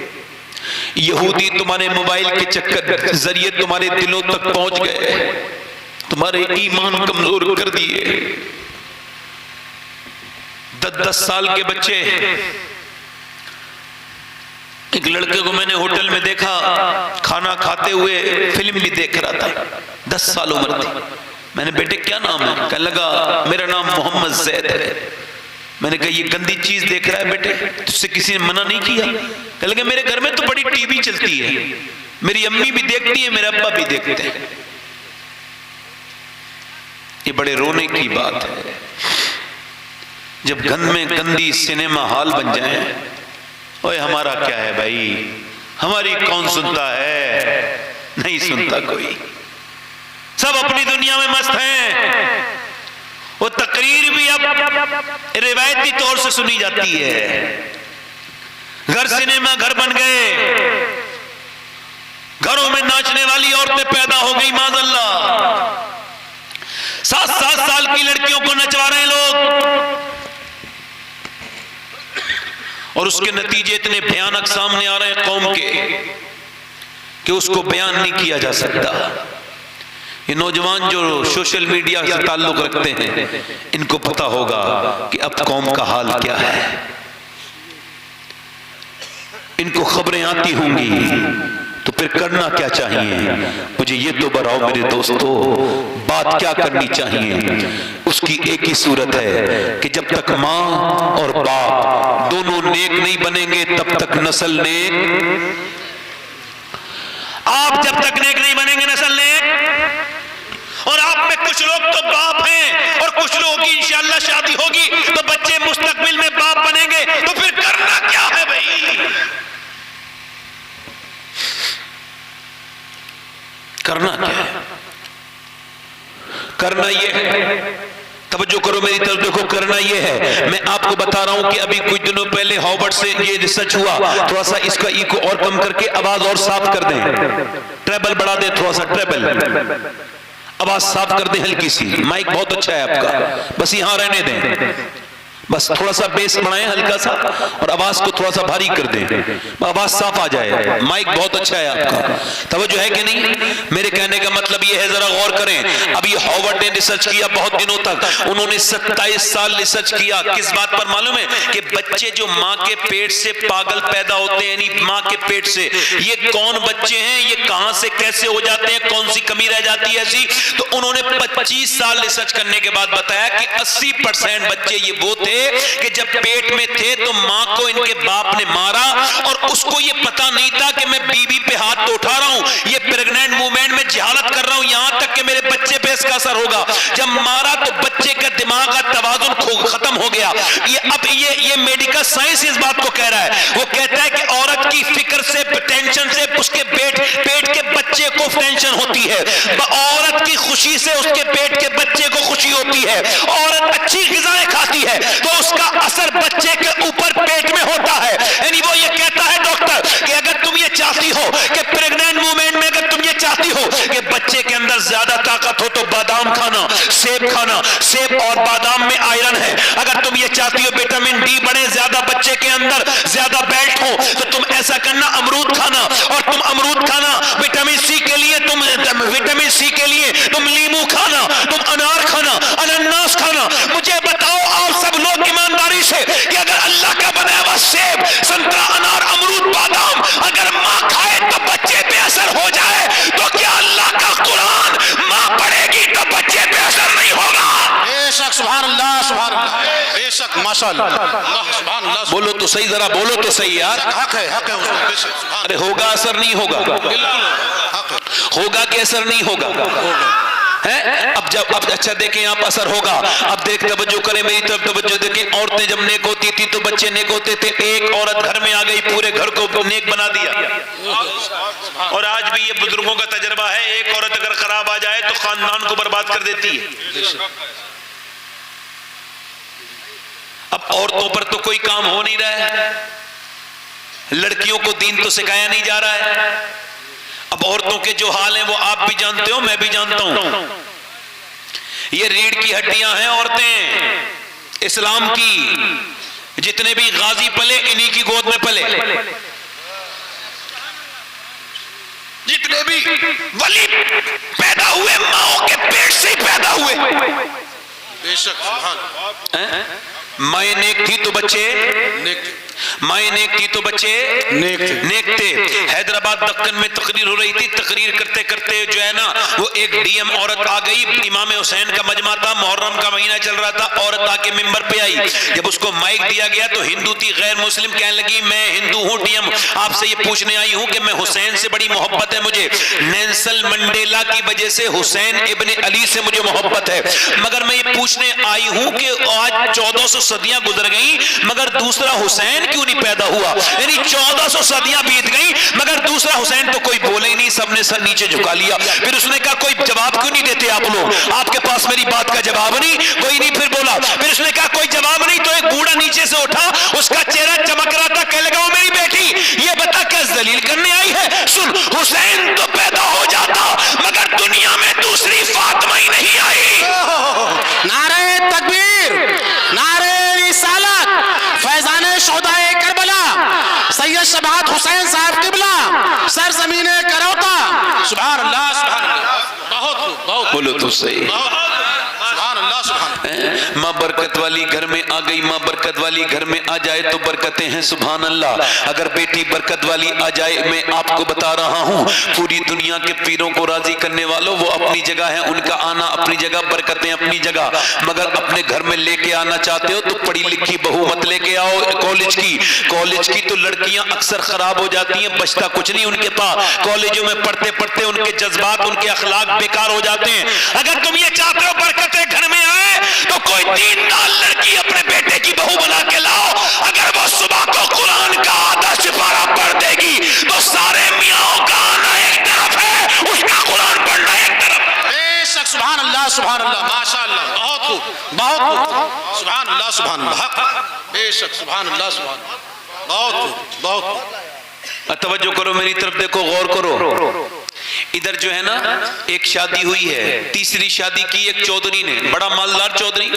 یہودی تمہارے موبائل کے چکر ذریعے تمہارے دلوں تک پہنچ گئے، تمہارے ایمان کمزور کر دیے۔ 10 سال کے بچے، ایک لڑکے کو میں نے ہوٹل میں دیکھا کھانا کھاتے ہوئے فلم بھی دیکھ رہا تھا، 10 سال عمر تھی۔ میں نے بیٹے کیا نام ہے؟ کہنے لگا میرا نام محمد زید ہے۔ میں نے کہا یہ گندی چیز دیکھ رہا ہے بیٹے، تجھ سے کسی نے منع نہیں کیا؟ کہنے لگا میرے گھر میں تو بڑی ٹی وی چلتی ہے، میری امی بھی دیکھتی ہے، میرے ابا بھی دیکھتے ہیں۔ یہ بڑے رونے کی بات ہے جب گھر میں گندی سینما ہال بن جائیں۔ اوے ہمارا کیا ہے بھائی، ہماری کون سنتا ہے؟ نہیں سنتا کوئی، سب اپنی دنیا میں مست ہیں۔ وہ تقریر بھی اب روایتی طور سے سنی جاتی ہے، گھر سینما گھر بن گئے، گھروں میں ناچنے والی عورتیں پیدا ہو گئی معاذ اللہ، 7 سال کی لڑکیوں کو نچوا رہے ہیں لوگ، اور اس کے نتیجے اتنے بھیانک سامنے آ رہے ہیں قوم کے کہ اس کو بیان نہیں کیا جا سکتا۔ یہ نوجوان جو سوشل میڈیا سے تعلق رکھتے ہیں ان کو پتا ہوگا کہ اب قوم کا حال کیا ہے، ان کو خبریں آتی ہوں گی تو پھر کرنا کیا چاہیے؟ مجھے یہ تو بتاؤ میرے دوستو، بات کیا کرنی چاہیے؟ اس کی ایک ہی صورت ہے کہ جب تک ماں اور باپ دونوں نیک نہیں بنیں گے تب تک نسل نیک، آپ جب تک نیک نہیں بنیں گے نسل نیک، اور آپ میں کچھ لوگ تو باپ ہیں اور کچھ لوگوں کی انشاءاللہ شادی ہوگی تو بچے مستقبل میں باپ بنیں گے، تو پھر کرنا کیا ہے بھائی؟ کرنا کیا ہے؟ کرنا یہ ہے، توجہ کرو میری طرف دیکھو، کرنا یہ ہے، میں آپ کو بتا رہا ہوں کہ ابھی کچھ دنوں پہلے ہارورڈ سے یہ ریسرچ ہوا، تھوڑا سا اس کا ایکو اور کم کر کے آواز اور صاف کر دیں، ٹریبل بڑھا دیں، تھوڑا سا ٹریبل، آواز صاف کر دیں ہلکی سی، مائک بہت اچھا ہے آپ کا، بس یہاں رہنے دیں، بس تھوڑا سا بیس بڑھائیں ہلکا سا اور آواز کو تھوڑا سا بھاری کر دیں، آواز صاف آ جائے، مائک بہت اچھا ہے آپ کا، توجہ ہے کہ نہیں؟ میرے کہنے کا مطلب یہ ہے، ذرا غور کریں، ابھی ہارورڈ نے ریسرچ کیا بہت دنوں تک، انہوں نے 27 سال ریسرچ کیا، کس بات پر معلوم ہے؟ کہ بچے جو ماں کے پیٹ سے پاگل پیدا ہوتے ہیں، یعنی ماں کے پیٹ سے، یہ کون بچے ہیں، یہ کہاں سے کیسے ہو جاتے ہیں، کون سی کمی رہ جاتی ہے ایسی؟ تو انہوں نے 25 سال ریسرچ کرنے کے بعد بتایا کہ 80% بچے یہ وہ تھے کہ جب پیٹ میں تھے تو ماں کو ان کے باپ نے مارا اور اس کو یہ پتا نہیں تھا کہ میں بیوی پہ ہاتھ تو اٹھا رہا ہوں، یہ پریگننٹ مومنٹ میں جہالت کر رہا ہوں یہاں تک کہ میرے بچے پہ اس کا اثر ہوگا۔ جب مارا تو بچے کا دماغ کا توازن ختم ہو گیا۔ اب یہ میڈیکل سائنس اس بات کو کہہ رہا ہے، وہ کہتا ہے کہ عورت کی فکر سے، ٹینشن سے اس کے پیٹ کے بچے کو ٹینشن ہوتی ہے، عورت کی خوشی سے اس کے پیٹ کے بچے کو خوشی ہوتی ہے، عورت اچھی غذائیں کھاتی ہے تو اس کا اثر بچے کے اوپر پیٹ میں ہوتا ہے۔ یعنی وہ یہ کہتا ہے ڈاکٹر کہ اگر تم یہ چاہتی ہو کہ پریگننٹ مومنٹ میں اگر تم یہ چاہتی ہو کہ بچے کے اندر زیادہ طاقت ہو تو بادام کھانا، سیب کھانا، سیب اور بادام میں آئرن ہے۔ اگر تم یہ چاہتی ہو وٹامن ڈی بڑھے، زیادہ بچے کے اندر زیادہ بیلٹ ہو تو تم ایسا کرنا، امرود کھانا، اور تم امرود کھانا، وٹامن سی کے لیے تم لیمو کھانا، تم انار کھانا، انناس کھانا۔ مجھے بتاؤ آپ سب لوگ ایمانداری سے کہ اگر اللہ کا بنایا ہوا سیب، سنترا، انار، امرود، بادام اگر ماں کھائے تو بچے پہ اثر ہو جائے تو کیا اللہ کا قرآن ماں پڑھے گی ماشاءاللہ اللہ سبحان اللہ بولو تو صحیح، ذرا بولو تو صحیح یار. حق ہے اس میں، بے شک سبحان ارے ہوگا اثر نہیں ہوگا؟ بالکل حق ہے، ہوگا کہ اثر نہیں ہوگا؟ اب اچھا دیکھیں آپ، اثر ہوگا. اب دیکھ توجہ کریں میری طرف، توجہ دیکھیں. عورتیں جب نیک ہوتی تھی تو بچے نیک ہوتے تھے. ایک عورت گھر میں آ گئی، پورے گھر کو نیک بنا دیا. اور آج بھی یہ بزرگوں کا تجربہ ہے، ایک عورت اگر خراب آ جائے تو خاندان کو برباد کر دیتی ہے. اب عورتوں پر تو کوئی کام ہو نہیں رہا ہے، لڑکیوں کو دین تو سکھایا نہیں جا رہا ہے. اب عورتوں کے جو حال ہیں وہ آپ بھی جانتے ہو، میں بھی جانتا ہوں. یہ ریڑھ کی ہڈیاں ہیں عورتیں اسلام کی. جتنے بھی غازی پلے انہی کی گود میں پلے، جتنے بھی ولی پیدا ہوئے ماؤں کے پیٹ سے ہی پیدا ہوئے. بے شک سبحان مائیں نیک تھی تو بچے مائیں نیک تھی تو بچے نیک تھے. حیدرآباد دکن میں تقریر ہو رہی تھی، تقریر کرتے کرتے جو ہے نا وہ ایک ڈی ایم عورت آ گئی. امام حسین کا مجمع تھا، محرم کا مہینہ چل رہا تھا. عورت آ کے ممبر پہ آئی. جب اس کو مائک دیا گیا تو ہندو تھی، غیر مسلم. کہنے لگی میں ہندو ہوں ڈی ایم، آپ سے یہ پوچھنے آئی ہوں کہ میں حسین سے بڑی محبت ہے مجھے، نیلسن منڈیلا کی وجہ سے حسین ابن علی سے مجھے محبت ہے، مگر میں یہ پوچھنے آئی ہوں کہ آج 1400 صدیاں گزر گئیں مگر دوسرا حسین کیوں نہیں پیدا ہوا؟ یعنی 1400 صدیاں بیت گئیں مگر دوسرا حسین تو کوئی بولے ہی نہیں، سب نے سر نیچے جھکا لیا. پھر اس نے کہا کوئی جواب کیوں نہیں دیتے آپ لوگ؟ آپ کے پاس میری بات کا جواب نہیں؟ کوئی نہیں. پھر بولا، پھر اس نے کہا کوئی جواب نہیں. تو ایک بوڑھا نیچے سے اٹھا، اس کا چہرہ چمک رہا تھا. کہنے لگا وہ میری بیٹی یہ بتا کیا ذلیل کرنے آئی ہے؟ سن، حسین تو پیدا ہو جاتا مگر دنیا میں دوسری فاطمہ ہی نہیں آئی. نعرہ تکبیر، نعرہ رسالت، فیضان شہدائے کربلا، سید شباہت حسین صاحب قبلہ، سرزمین کروتا. سبحان اللہ سبحان اللہ. بہت خوب، بہت بولو تو صحیح. سبحان اللہ سبحان اللہ. ماں برکت والی گھر میں آ گئی، ماں برکت والی گھر میں آ جائے تو برکتیں ہیں. سبحان اللہ. اگر بیٹی برکت والی آ جائے، میں آپ کو بتا رہا ہوں پوری دنیا کے پیروں کو راضی کرنے والوں وہ اپنی جگہ ہیں، ان کا آنا اپنی جگہ، برکتیں اپنی جگہ. مگر اپنے گھر میں لے کے آنا چاہتے ہو تو پڑھی لکھی بہو مت لے کے آؤ. کالج کی تو لڑکیاں اکثر خراب ہو جاتی ہیں، بچتا کچھ نہیں ان کے پاس. کالجوں میں پڑھتے پڑھتے ان کے جذبات، ان کے اخلاق بیکار ہو جاتے ہیں. اگر تم یہ چاہتے ہو برکتیں گھر میں آئے تو کوئی دیندار لڑکی اپنے بیٹے کی بہو بنا کے لاؤ. اگر وہ صبح کو قرآن کا آدھا سپارہ پڑھ دے گی تو سارے میاں کا آنا ایک طرف ہے، اس کا قرآن پڑھنا ایک طرف. بے شک سبحان اللہ سبحان اللہ. ماشاء اللہ، بہت خوب، بہت خوب. سبحان اللہ سبحان اللہ. حق، بے شک سبحان اللہ سبحان اللہ. بہت خوب، بہت خوب. توجہ کرو میری طرف، دیکھو غور کرو. ادھر جو ہے نا ایک شادی ہوئی ہے، تیسری شادی کی ایک چودھری نے، بڑا مالدار چودھری،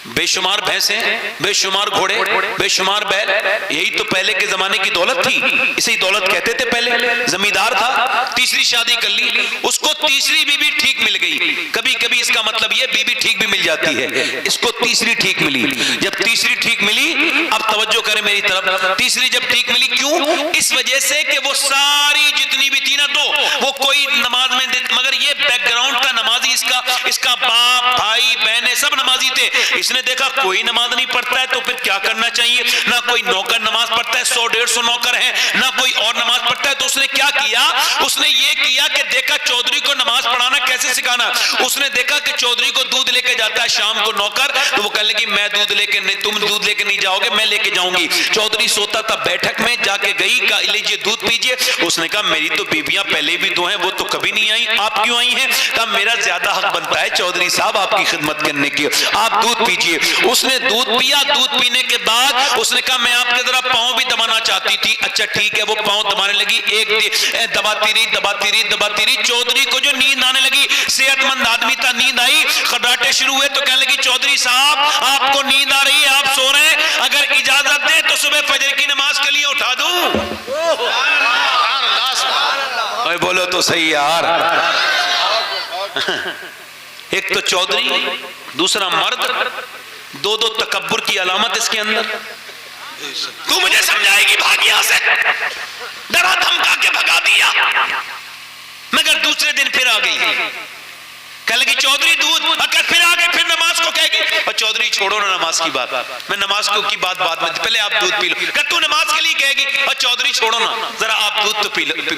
بے شمار بھینسیں، بے شمار گھوڑے، بے شمار بیل. یہی تو پہلے کے زمانے کی دولت تھی، اسے ہی دولت کہتے تھے. پہلے زمیندار تھا، تیسری شادی کر لی. اس کو تیسری بیوی ٹھیک مل گئی. کبھی کبھی اس کا مطلب یہ بیوی ٹھیک بھی مل جاتی ہے. اس کو تیسری ٹھیک ملی. جب تیسری ٹھیک ملی، اب توجہ کریں میری طرف، تیسری جب ٹھیک ملی کیوں؟ اس وجہ سے کہ وہ ساری جتنی بھی تھی نا دو، وہ کوئی نماز میں مگر یہ بیک گراؤنڈ تھا نمازی، اس کا باپ بھائی بہنیں سب نمازی تھے. اس نے دیکھا کوئی نماز نہیں پڑھتا ہے تو پھر کیا کرنا چاہیے؟ نہ کوئی نوکر نماز پڑھتا ہے، 100-150 نوکر ہیں، نہ کوئی اور نماز پڑھتا ہے. تو اس نے کیا کیا؟ اس نے یہ کیا کہ دیکھا چودھری کو نماز پڑھانا کیسے سکھانا. اس نے دیکھا کہ چودھری کو دودھ لے کے جاتا ہے شام کو نوکر، تو وہ کہنے لگی میں دودھ لے کے نہیں، تم دودھ لے کے نہیں جاؤ گے، میں لے کے جاؤں گی. چودھری سوتا تھا بیٹھک میں، جا کے گئی، کہا لیجیے دودھ پیجیے. اس نے کہا میری تو بیویاں پہلے بھی دو ہیں، وہ تو کبھی نہیں آئی، آپ کیوں آئی ہیں؟ کہا میرا زیادہ حق بنتا ہے چودھری صاحب آپ کی خدمت کرنے کی، آپ دودھ پیجیے. اس نے دودھ پیا. دودھ پینے کے بعد اس نے کہا میں آپ کے ذرا پاؤں بھی دبانا چاہتی تھی. اچھا ٹھیک ہے، وہ پاؤں دبانے لگی. ایک دباتی رہی. چودھری کو جو نیند آنے لگی، صحت مند آدمی تھا، نیند آئی، خراٹے شروع ہوئے. تو کہنے لگی چودھری صاحب آپ کو نیند آ رہی ہے، آپ سو رہے ہیں، اگر اجازت دیں تو صبح فجر کی نماز کے لیے اٹھا دوں. بولو تو صحیح یار. ایک تو چودھری، دوسرا مرد، دو تکبر کی علامت اس کے اندر. تو مجھے سمجھائے گی بھاگ یہاں سے، ڈرا دھمکا کے بھگا دیا. مگر دوسرے دن پھر آ گئی. کہنے لگی چودھری دودھ، اگر پھر آگے پھر نماز کو کہے گی، اور چودھری چھوڑو نا نماز کی بات، میں نماز کو کی بات بعد میں، پہلے آپ دودھ پی لو، کہ تو نماز کے لیے کہے گی، اور چودھری چھوڑو نا ذرا آپ دودھ تو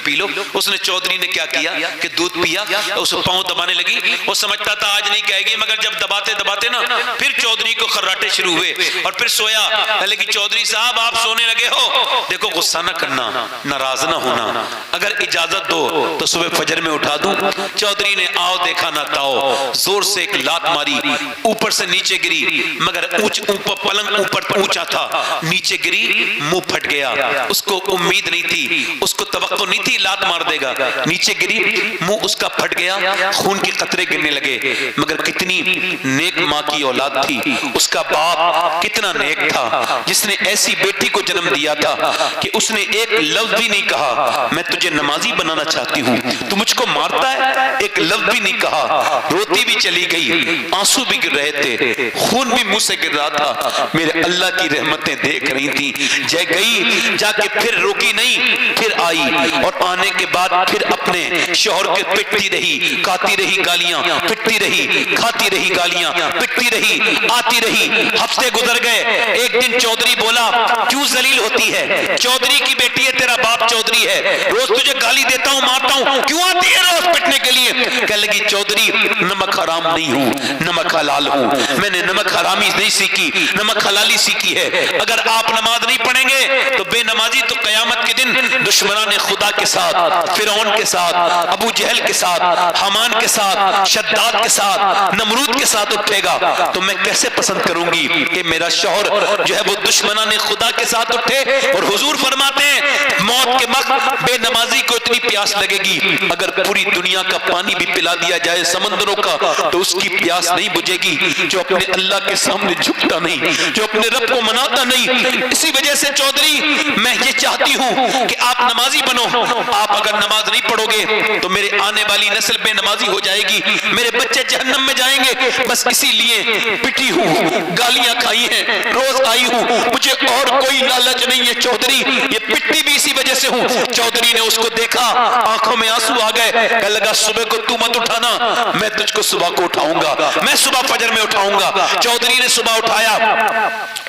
پی لو۔ اس نے چودھری نے کیا کیا کہ دودھ پیا، اس کو پاؤں دبانے لگی، وہ سمجھتا تھا آج نہیں کہے گی، مگر جب دباتے دباتے نا پھر چودھری کو خراٹے شروع ہوئے اور پھر سویا۔ لیکن چودھری صاحب آپ سونے لگے ہو، دیکھو غصہ نہ کرنا، ناراض نہ ہونا، اگر اجازت دو تو صبح فجر میں اٹھا دوں۔ چودھری نے آؤ دیکھا نہ تاؤ، زور سے ایک لات ماری، اوپر سے نیچے گری، مگر پلنگ اوپر اونچا تھا، نیچے گری، منہ پھٹ گیا۔ اس کو امید نہیں تھی، اس کو توقع نہیں تھی لات مار دے گا، نیچے گری، منہ اس کا پھٹ گیا، خون کے قطرے گرنے لگے۔ مگر کتنی نیک ماں کی اولاد تھی، اس کا باپ کتنا نیک تھا، جس نے ایسی بیٹی کو جنم دیا تھا کہ اس نے ایک لفظ بھی نہیں کہا میں تجھے نمازی بنانا چاہتی ہوں، تو مجھ کو مارتا ہے، ایک لفظ بھی نہیں کہا، روتی بھی چلی گئی، آنسو بھی گر رہے تھے، خون بھی منہ سے گر رہا تھا، میرے اللہ کی رحمتیں دیکھ رہی تھی، جے گئی جا کے پھر روکی نہیں، پھر آئی، اور آنے کے بعد پھر اپنے شوہر کے پٹتی رہی، کھاتی رہی گالیاں، پٹتی رہی، کھاتی رہی گالیاں، پٹتی رہی، آتی رہی، ہفتے گزر گئے۔ ایک دن چودھری بولا کیوں ذلیل ہوتی ہے، چودھری کی بیٹی ہے، تیرا باپ چودھری ہے، روز تجھے گالی دیتا ہوں مارتا ہوں، کیوں آتی ہے روز پٹنے کے لیے؟ کہنے لگی چودھری نمک حرام نہیں ہوں، نمک حلال ہوں، میں نے نمک حرامی نہیں سیکھی، نمک حلالی سیکھی ہے۔ اگر آپ نماز نہیں پڑھیں گے تو بے نمازی تو قیامت کے دن دشمنان خدا کے ساتھ، فرعون کے ساتھ، ابو جہل کے ساتھ، حامان کے ساتھ، شداد کے ساتھ، نمرود کے ساتھ اٹھے گا، تو میں کیسے پسند کروں گی کہ میرا شوہر جو ہے وہ دشمنان خدا کے ساتھ اٹھے؟ اور حضور فرماتے ہیں موت کے وقت بے نمازی کو اتنی پیاس لگے گی، اگر پوری دنیا کا پانی بھی پلا دیا جائے سمندروں کا تو اس کی پیاس نہیں بجھے گی، جو اپنے اللہ کے سامنے جھکتا نہیں، جو اپنے رب کو مناتا نہیں۔ اسی وجہ سے چودھری میں یہ چاہتی ہوں کہ آپ نمازی بنو، آپ اگر نماز نہیں پڑھو گے تو میرے آنے والی نسل بے نمازی ہو جائے گی، میرے بچے جہنم میں جائیں گے، بس اسی لیے پٹی ہوں، گالیاں کھائی ہیں، روز آئی ہوں، مجھے اور کوئی لالچ نہیں ہے چودھری، یہ پٹی بھی اسی وجہ سے ہوں۔ چودھری نے اس کو دیکھا، آنکھوں میں آنسو آ گئے، کہنے لگا صبح کو تو مت اٹھانا، میں تجھ کو صبح کو اٹھاؤں گا، میں صبح فجر میں اٹھاؤں گا۔ چودھری نے صبح اٹھایا،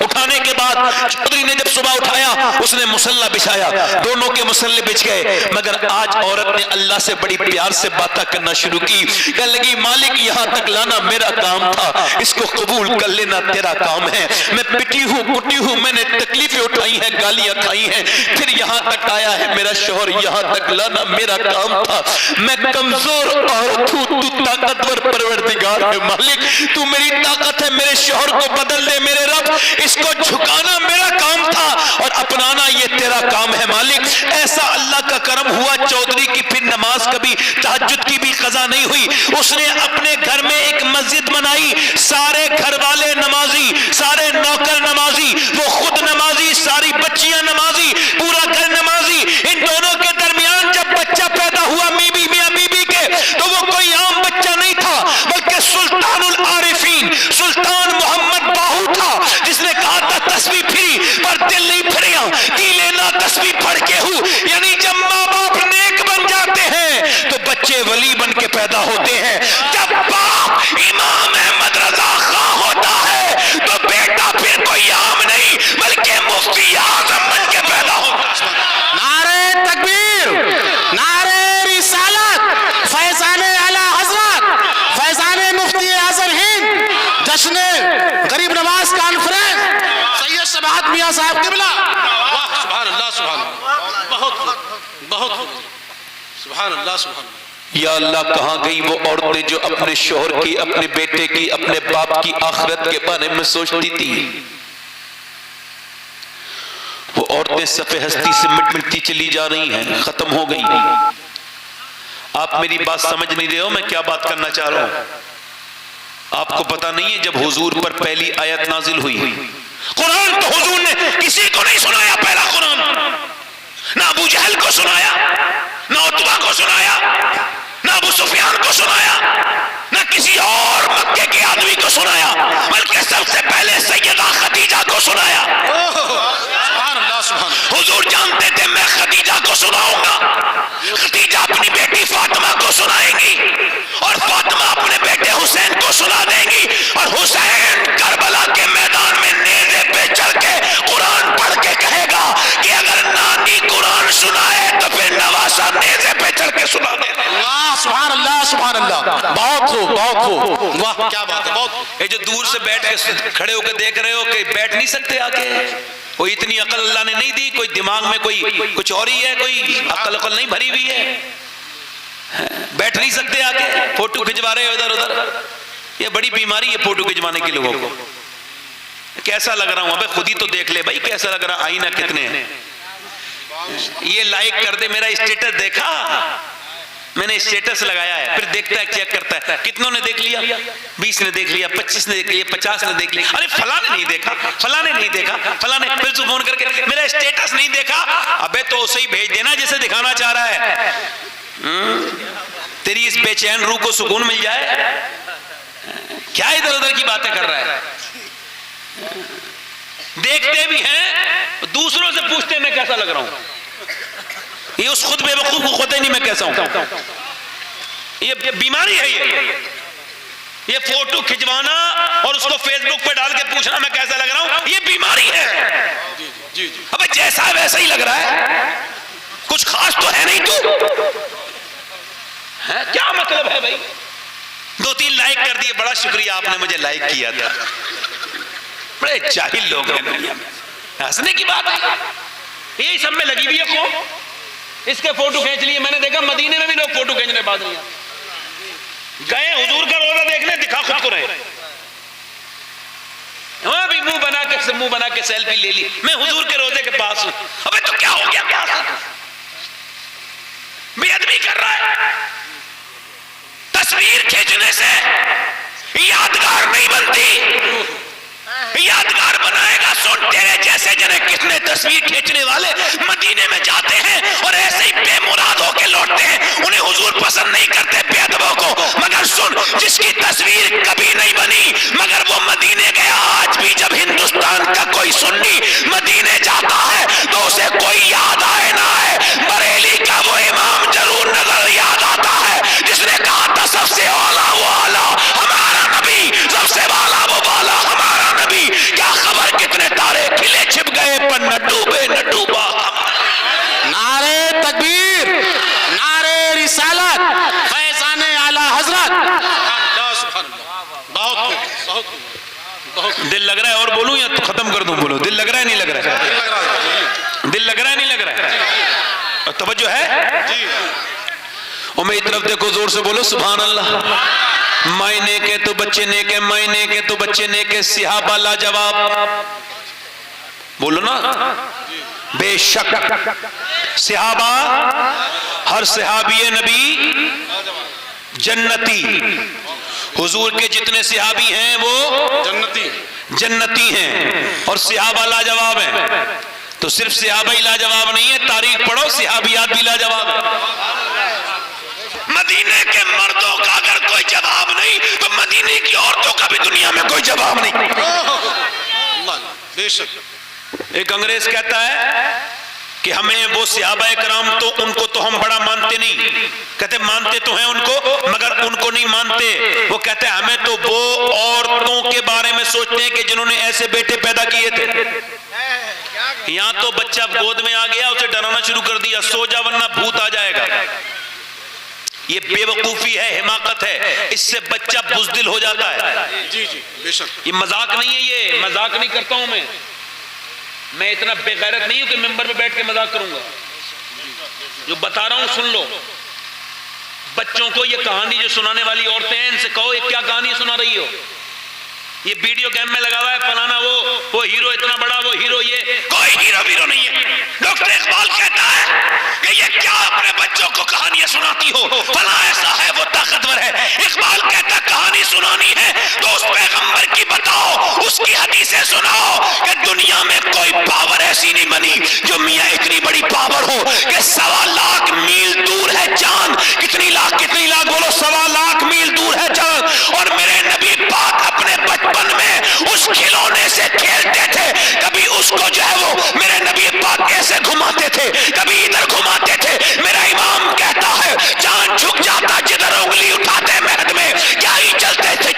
اٹھانے کے بعد چودھری نے جب صبح اٹھایا اس نے مصلی بچھایا، دونوں کے مصلی بچھ گئے، مگر آج عورت نے اللہ سے بڑی پیار سے باتیں کرنا شروع کی، کہنے لگی مالک یہاں تک لانا میرا کام تھا، اس کو قبول کر لینا تیرا کام ہے، میں پٹی ہوں کٹی ہوں، میں نے تکلیفیں اٹھائی ہیں، گالیاں کھائی ہیں، پھر یہاں تک آیا ہے میرا شوہر، یہاں تک لانا میرا کام تھا، میں کمزور عورت ہوں، تو طاقتور پروردگار ہے مالک، تو میری طاقت ہے، میرے شوہر کو بدل دے میرے رب، اس کو جھکانا میرا کام تھا اور اپنانا یہ تیرا کام ہے مالک۔ ایسا اللہ کا کرم ہوا، چودھری کی پھر نماز کبھی تہجد کی بھی قضا نہیں ہوئی، اس نے اپنے گھر میں ایک مسجد بنائی، سارے گھر والے نمازی، سارے نوکر نمازی، وہ خود نمازی، ساری بچیاں نمازی، پورا گھر نمازی۔ ان دونوں کے درمیان جب بچہ پیدا ہوا میاں بی بی کے، تو وہ کوئی عام بچہ نہیں تھا بلکہ سلطان العارفین سلطان محمد باہو تھا، جس نے کہا تھا تسبیح پھری پر دل نہیں پھریا، کی لینا تسبیح پڑھ کے ہوں، یعنی جب ماں باپ نیک بن جاتے ہیں تو بچے ولی بن کے پیدا ہوتے ہیں، جب باپ امام احمد رضا خان ہوتا ہے تو بیٹا پھر کوئی عام نہیں بلکہ مفتی اعظم بن کے پیدا ہوتا ہے۔ نعرہ تکبیر، نعرہ رسالت، فیضان اعلی حضرت، فیضان مفتی اعظم ہند، جشن غریب نواز کانفرنس، سید سبحت میاں صاحب قبلہ۔ سبحان اللہ سبحان اللہ، بہت سبحان اللہ سبحان اللہ۔ یا اللہ کہاں گئی وہ عورتیں جو اپنے شوہر کی، اپنے بیٹے کی، اپنے باپ کی آخرت کے بارے میں سوچتی تھی؟ وہ عورتیں صفحہ ہستی سے مٹتی چلی جا رہی ہیں، ختم ہو گئی۔ آپ میری بات سمجھ نہیں رہے ہو میں کیا بات کرنا چاہ رہا ہوں؟ آپ کو پتہ نہیں ہے جب حضور پر پہلی آیت نازل ہوئی، قرآن تو حضور نے کسی کو نہیں سنایا، پہلا قرآن نہ ابو جہل کو سنایا، نہ عتبہ کو سنایا، نہ ابو سفیان کو سنایا، نہ کسی اور مکے کے آدمی کو سنایا، بلکہ سب سے پہلے سیدہ خدیجہ کو سنایا۔ سبحان اللہ سبحان اللہ۔ حضور جانتے تھے میں خدیجہ کو سناؤں گا، خدیجہ اپنی بیٹی فاطمہ کو سنائیں گی، اور فاطمہ اپنے بیٹے حسین کو سنا دیں گی، اور حسین کربلا کے میدان میں نیزے پہ چڑھ کے قرآن پڑھ کے کہے گا کہ اگر نانی قرآن سنائے تو پھر نواسا نیزے پہ چڑھ کے سنا دے گا۔ اللہ سبحان اللہ سبحان اللہ، بہت خوب بہت خوب، واہ کیا بات ہے، بہت یہ جو دور سے بیٹھ کے کھڑے ہو کے دیکھ رہے ہو کہ بیٹھ نہیں سکتے آ کے، کوئی اتنی عقل اللہ نے نہیں دی، کوئی دماغ میں کوئی کچھ اور ہی ہے، کوئی عقل نہیں بھری ہوئی ہے، بیٹھ نہیں سکتے آ کے فوٹو کھنچوا رہے ہو ادھر ادھر۔ یہ بڑی بیماری ہے فوٹو کھنچوانے کی لوگوں کو۔ کیسا لگ رہا ہوں، ابے خود ہی تو دیکھ لے بھائی کیسا لگ رہا، آئینہ کتنے ہیں، یہ لائک کر دے، میرا اسٹیٹس دیکھا، میں نے اسٹیٹس لگایا ہے، پھر دیکھتا ہے چیک کرتا ہے کتنوں نے دیکھ لیا، 20 نے دیکھ لیا، 25 نے دیکھ لیا، 50 نے دیکھ لیا، ارے فلاں نے نہیں دیکھا، فلاں نے نہیں دیکھا، فلاں نے، پھر سے فون کر کے میرا اسٹیٹس نہیں دیکھا، ابے تو اسے ہی بھیج دینا جسے دکھانا چاہ رہا ہے، تیری اس بے چین روح کو سکون مل جائے، کیا ادھر ادھر کی باتیں کر رہا ہے۔ دیکھتے بھی ہیں دوسروں سے پوچھتے ہیں میں کیسا لگ رہا ہوں، یہ اس خود بے وقوف کو خود ہی نہیں میں کیسا ہوں، یہ بیماری ہے، یہ فوٹو کھنچوانا اور اس کو فیس بک پہ ڈال کے پوچھنا میں کیسا لگ رہا ہوں، یہ بیماری ہے۔ ابے جیسا ہے ویسا ہی لگ رہا ہے، کچھ خاص تو ہے نہیں تو، کیا مطلب ہے بھائی؟ 2-3 لائک کر دیے، بڑا شکریہ آپ نے مجھے لائک کیا تھا، بڑے جاہل لوگ ہیں دنیا میں، ہنسنے کی بات ہے، یہی سب میں لگی ہوئی ہے قوم، اس کے فوٹو کھینچ لیے، میں نے دیکھا مدینے میں بھی لوگ فوٹو کھینچنے بعد نہیں گئے، حضور کا روزہ دیکھنے دکھا خود کو رہے، وہاں بھی منہ بنا کے سیلفی لے لی، میں حضور کے روزے کے پاس ہوں، ابے تو کیا ہو گیا، بے ادبی کر رہا ہے، تصویر کھینچنے سے یادگار نہیں بنتی، یادگار بنائے گا سن تیرے جیسے جنہیں کتنے تصویر کھینچنے والے مدینے میں جاتے ہیں اور ایسے ہی بے مراد ہو کے لوٹتے ہیں، انہیں حضور پسند نہیں کرتے بے ادبوں کو، مگر سن جس کی تصویر کبھی نہیں بنی مگر وہ مدینے گیا، آج بھی جب ہندوستان کا کوئی سنی مدینے جاتا ہے تو اسے کوئی یاد آئے نہ آئے، بریلی کا وہ امام ضرور نظر یاد آتا ہے جس نے کہا تھا سب سے اعلیٰ وہ اعلیٰ ہمارا نبی، سب سے بالا وہ بالا ہمارا نبی، کیا خبر کتنے تارے کھلے چھپ گئے پر نہ ڈوبے نہ ڈوبا۔ نعرے تکبیر، نعرے رسالت، فیضان اعلی حضرت، بہت دل لگ رہا ہے اور بولوں یا تو ختم کر دوں؟ بولو، دل لگ رہا ہے نہیں لگ رہا ہے؟ دل لگ رہا ہے نہیں لگ رہا ہے؟ توجہ ہے؟ اور میری طرف دیکھو، زور سے بولو سبحان اللہ۔ مائیں نیک ہے تو بچے نیک ہے، مائیں نیک ہے تو بچے نیک ہے، صحابہ لاجواب، بولو نا، بے شک صحابہ، ہر صحابی نبی جنتی، حضور کے جتنے صحابی ہیں وہ جنتی ہیں، اور صحابہ لاجواب ہیں، تو صرف صحابہ ہی لاجواب نہیں ہے، تاریخ پڑھو صحابیات بھی لاجواب ہیں۔ مدینے کے مردوں کا اگر کوئی جواب نہیں تو مدینے کی عورتوں کا بھی دنیا میں کوئی جواب نہیں۔ بے شک۔ ایک انگریز کہتا ہے کہ ہمیں وہ صحابہ کرام تو ان کو تو ہم بڑا مانتے نہیں، کہتے مانتے تو ہیں ان کو مگر ان کو نہیں مانتے، وہ کہتے ہیں ہمیں تو وہ عورتوں کے بارے میں سوچتے ہیں کہ جنہوں نے ایسے بیٹے پیدا کیے تھے۔ یہاں تو بچہ گود میں آ گیا اسے ڈرانا شروع کر دیا، سو جا ورنہ بھوت آ جائے گا، یہ بے وقوفی ہے، حماقت ہے، اس سے بچہ بزدل ہو جاتا ہے۔ جی جی بے شک، یہ مذاق نہیں ہے، یہ مذاق نہیں کرتا ہوں میں اتنا بے غیرت نہیں ہوں کہ ممبر پہ بیٹھ کے مذاق کروں گا، جو بتا رہا ہوں سن لو۔ بچوں کو یہ کہانی جو سنانے والی عورتیں ہیں ان سے کہو یہ کیا کہانی سنا رہی ہو، یہ ویڈیو گیم میں لگا ہوا ہے فلانا وہ ہیرو اتنا بڑا، وہ ہیرو، یہ کوئی ہیرو نہیں ہے۔ ڈاکٹر اقبال کہتا ہے کہ یہ کیا اپنے بچوں کو کہانیاں سناتی ہو، فلاں ایسا ہے وہ طاقتور ہے۔ اقبال کہتا ہے کہانی سنانی ہے تو اس پیغمبر کی بتاؤ، اس کی حدیثیں سناؤ کہ دنیا میں کوئی پاور ایسی نہیں بنی جو میاں اتنی بڑی پاور ہو کہ 1.25 لاکھ میل دور ہے چاند، کتنی لاکھ بولو، 1.25 لاکھ میل دور ہے چاند، اور میرے نبی پاک اپنے بچپن میں اس کھلونے سے کھیلتے تھے، کبھی اس کو جو ہے وہ میرے نبی پاک ایسے گھماتے تھے، کبھی ادھر گھماتے تھے۔ میرا امام کہتا ہے چاند جھک جاتا جدھر انگلی اٹھاتے مہد میں، کیا ہی چلتے تھے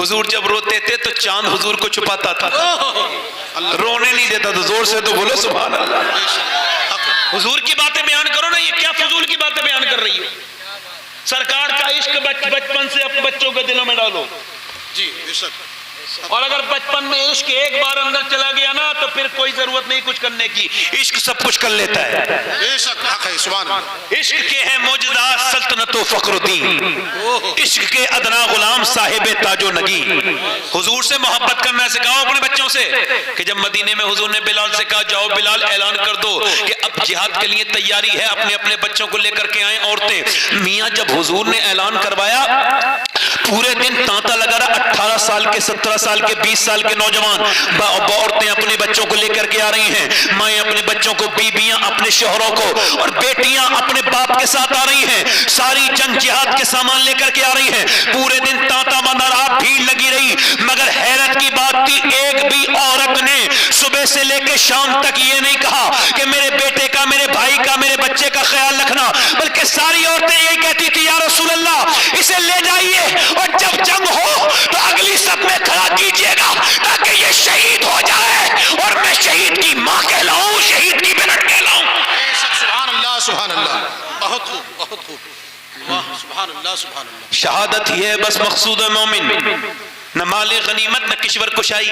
حضور جب روتے تھے تو چاند حضور کو چھپاتا تھا، رونے نہیں دیتا تھا. زور سے تو بولو سبحان اللہ. حضور کی باتیں بیان کرو نا، یہ کیا فضول کی باتیں بیان کر رہی ہو؟ سرکار کا عشق بچپن سے اپنے بچوں کے دلوں میں ڈالو. جی بے شک. اور اگر بچپن میں عشق ایک بار اندر چلا گیا نا تو پھر کوئی ضرورت نہیں کچھ کرنے کی، عشق سب کچھ کر لیتا ہے. بے شک حق ہے. سبحان اللہ. عشق کے ہیں معجزات سلطنت و فخر الدین، عشق کے ادنا غلام صاحب تاج و نگین. حضور سے محبت کرنا سکھاؤ اپنے بچوں سے، کہ جب مدینے میں حضور نے بلال سے کہا جاؤ بلال اعلان کر دو کہ اب جہاد کے لیے تیاری ہے، اپنے اپنے بچوں کو لے کر کے آئیں عورتیں. میاں جب حضور نے اعلان کروایا پورے دن تانتا لگا رہا. 18 سال کے 17 سال کے 20 سال کے نوجوان عورتیں اپنے بچوں کو لے کر کے آ رہی ہیں، مائیں اپنے بچوں کو، بیویاں اپنے شوہروں کو، اور بیٹیاں اپنے باپ کے ساتھ آ رہی ہیں. ساری جنگ جہاد کے سامان لے کر کے آ رہی ہیں. پورے دن تانتا بنا رہا، بھیڑ لگی رہی. مگر حیرت کی بات تھی، ایک بھی عورت نے صبح سے لے کے شام تک یہ نہیں کہا کہ میرے بیٹے کا، میرے بھائی کا، میرے بچے کا خیال رکھنا، بلکہ ساری عورتیں یہی کہتی تھی یا رسول اللہ اسے لے جائیے اور جب جنگ ہو تو اگلی صف میں کھڑا کیجئے گا تاکہ یہ شہید ہو جائے اور میں شہید کی ماں کہلاؤں، شہید کی بہن کہلاؤں. بے شک. سبحان اللہ. سبحان اللہ. بہت خوب بہت خوب. اللہ سبحان اللہ. سبحان اللہ. شہادت ہی ہے بس مقصود مومن، نہ مال غنیمت نہ کشور کشائی.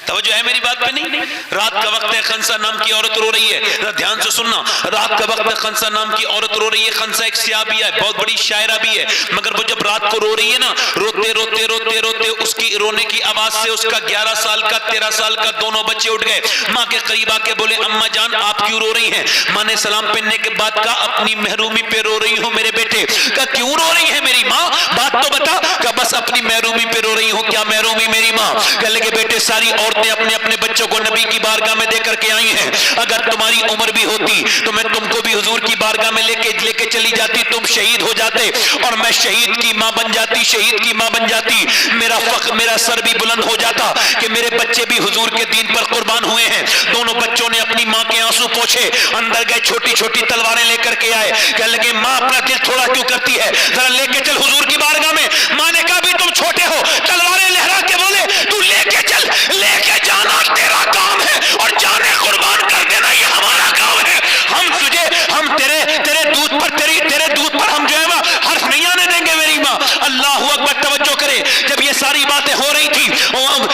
توجہ ہے میری بات پہ نہیں؟ رات کا وقت ہے، خنسہ نام کی عورت رو رہی ہے. دھیان سے سننا، رات کا وقت ہے، خنسہ نام کی عورت رو رہی ہے. خنسہ ایک سیابی ہے، بہت بڑی شاعرہ بھی ہے، مگر وہ جب رات کو رو رہی ہے نا، روتے روتے روتے روتے اس کی رونے کی آواز سے اس کا 11 سال کا 13 سال کا دونوں بچے اٹھ گئے. ماں کے قریب آ کے بولے اماں جان آپ کیوں رو رہی ہیں؟ ماں نے سلام پہننے کے بعد کہا اپنی محرومی پہ رو رہی ہوں میرے بیٹے. کہا کیوں رو رہی ہے میری ماں؟ بات تو بتا. کہا بس اپنی محرومی پہ رو رہی ہوں. کیا محرومی میری ماں؟ کہنے لگے بیٹے ساری عورتیں اپنے اپنے بچوں کو نبی کی بارگاہ میں دے کر کے آئی ہیں. اگر تمہاری عمر بھی ہوتی تو میں تم کو بھی حضور کی بارگاہ میں لے کے چلی جاتی، تم شہید ہو جاتے اور میں شہید کی ماں بن جاتی، شہید کی ماں بن جاتی. میرا فخر، میرا سر بھی بلند ہو جاتا کہ میرے بچے بھی حضور کے دین پر قربان ہوئے ہیں. دونوں بچوں نے اپنی ماں کے آنسو پوچھے، اندر گئے، چھوٹی چھوٹی تلواریں لے کر کے آئے. کہنے لگے ماں اپنا دل تھوڑا کیوں کرتی ہے، ذرا لے کے چل حضور کی بارگاہ میں. ماں نے کہا بھی تم چھوٹے ہو. تلواریں لہرا کے بولے تو لے کے چل، لے کے جانا تیرا کام ہے اور جانے قربان کر دینا یہ ہمارا کام ہے. ہم تجھے، ہم تیرے دودھ پر ہم جو ہے وہ حرف نہیں آنے دیں گے میری ماں. اللہ اکبر. توجہ کرے، جب یہ ساری باتیں ہو رہی تھی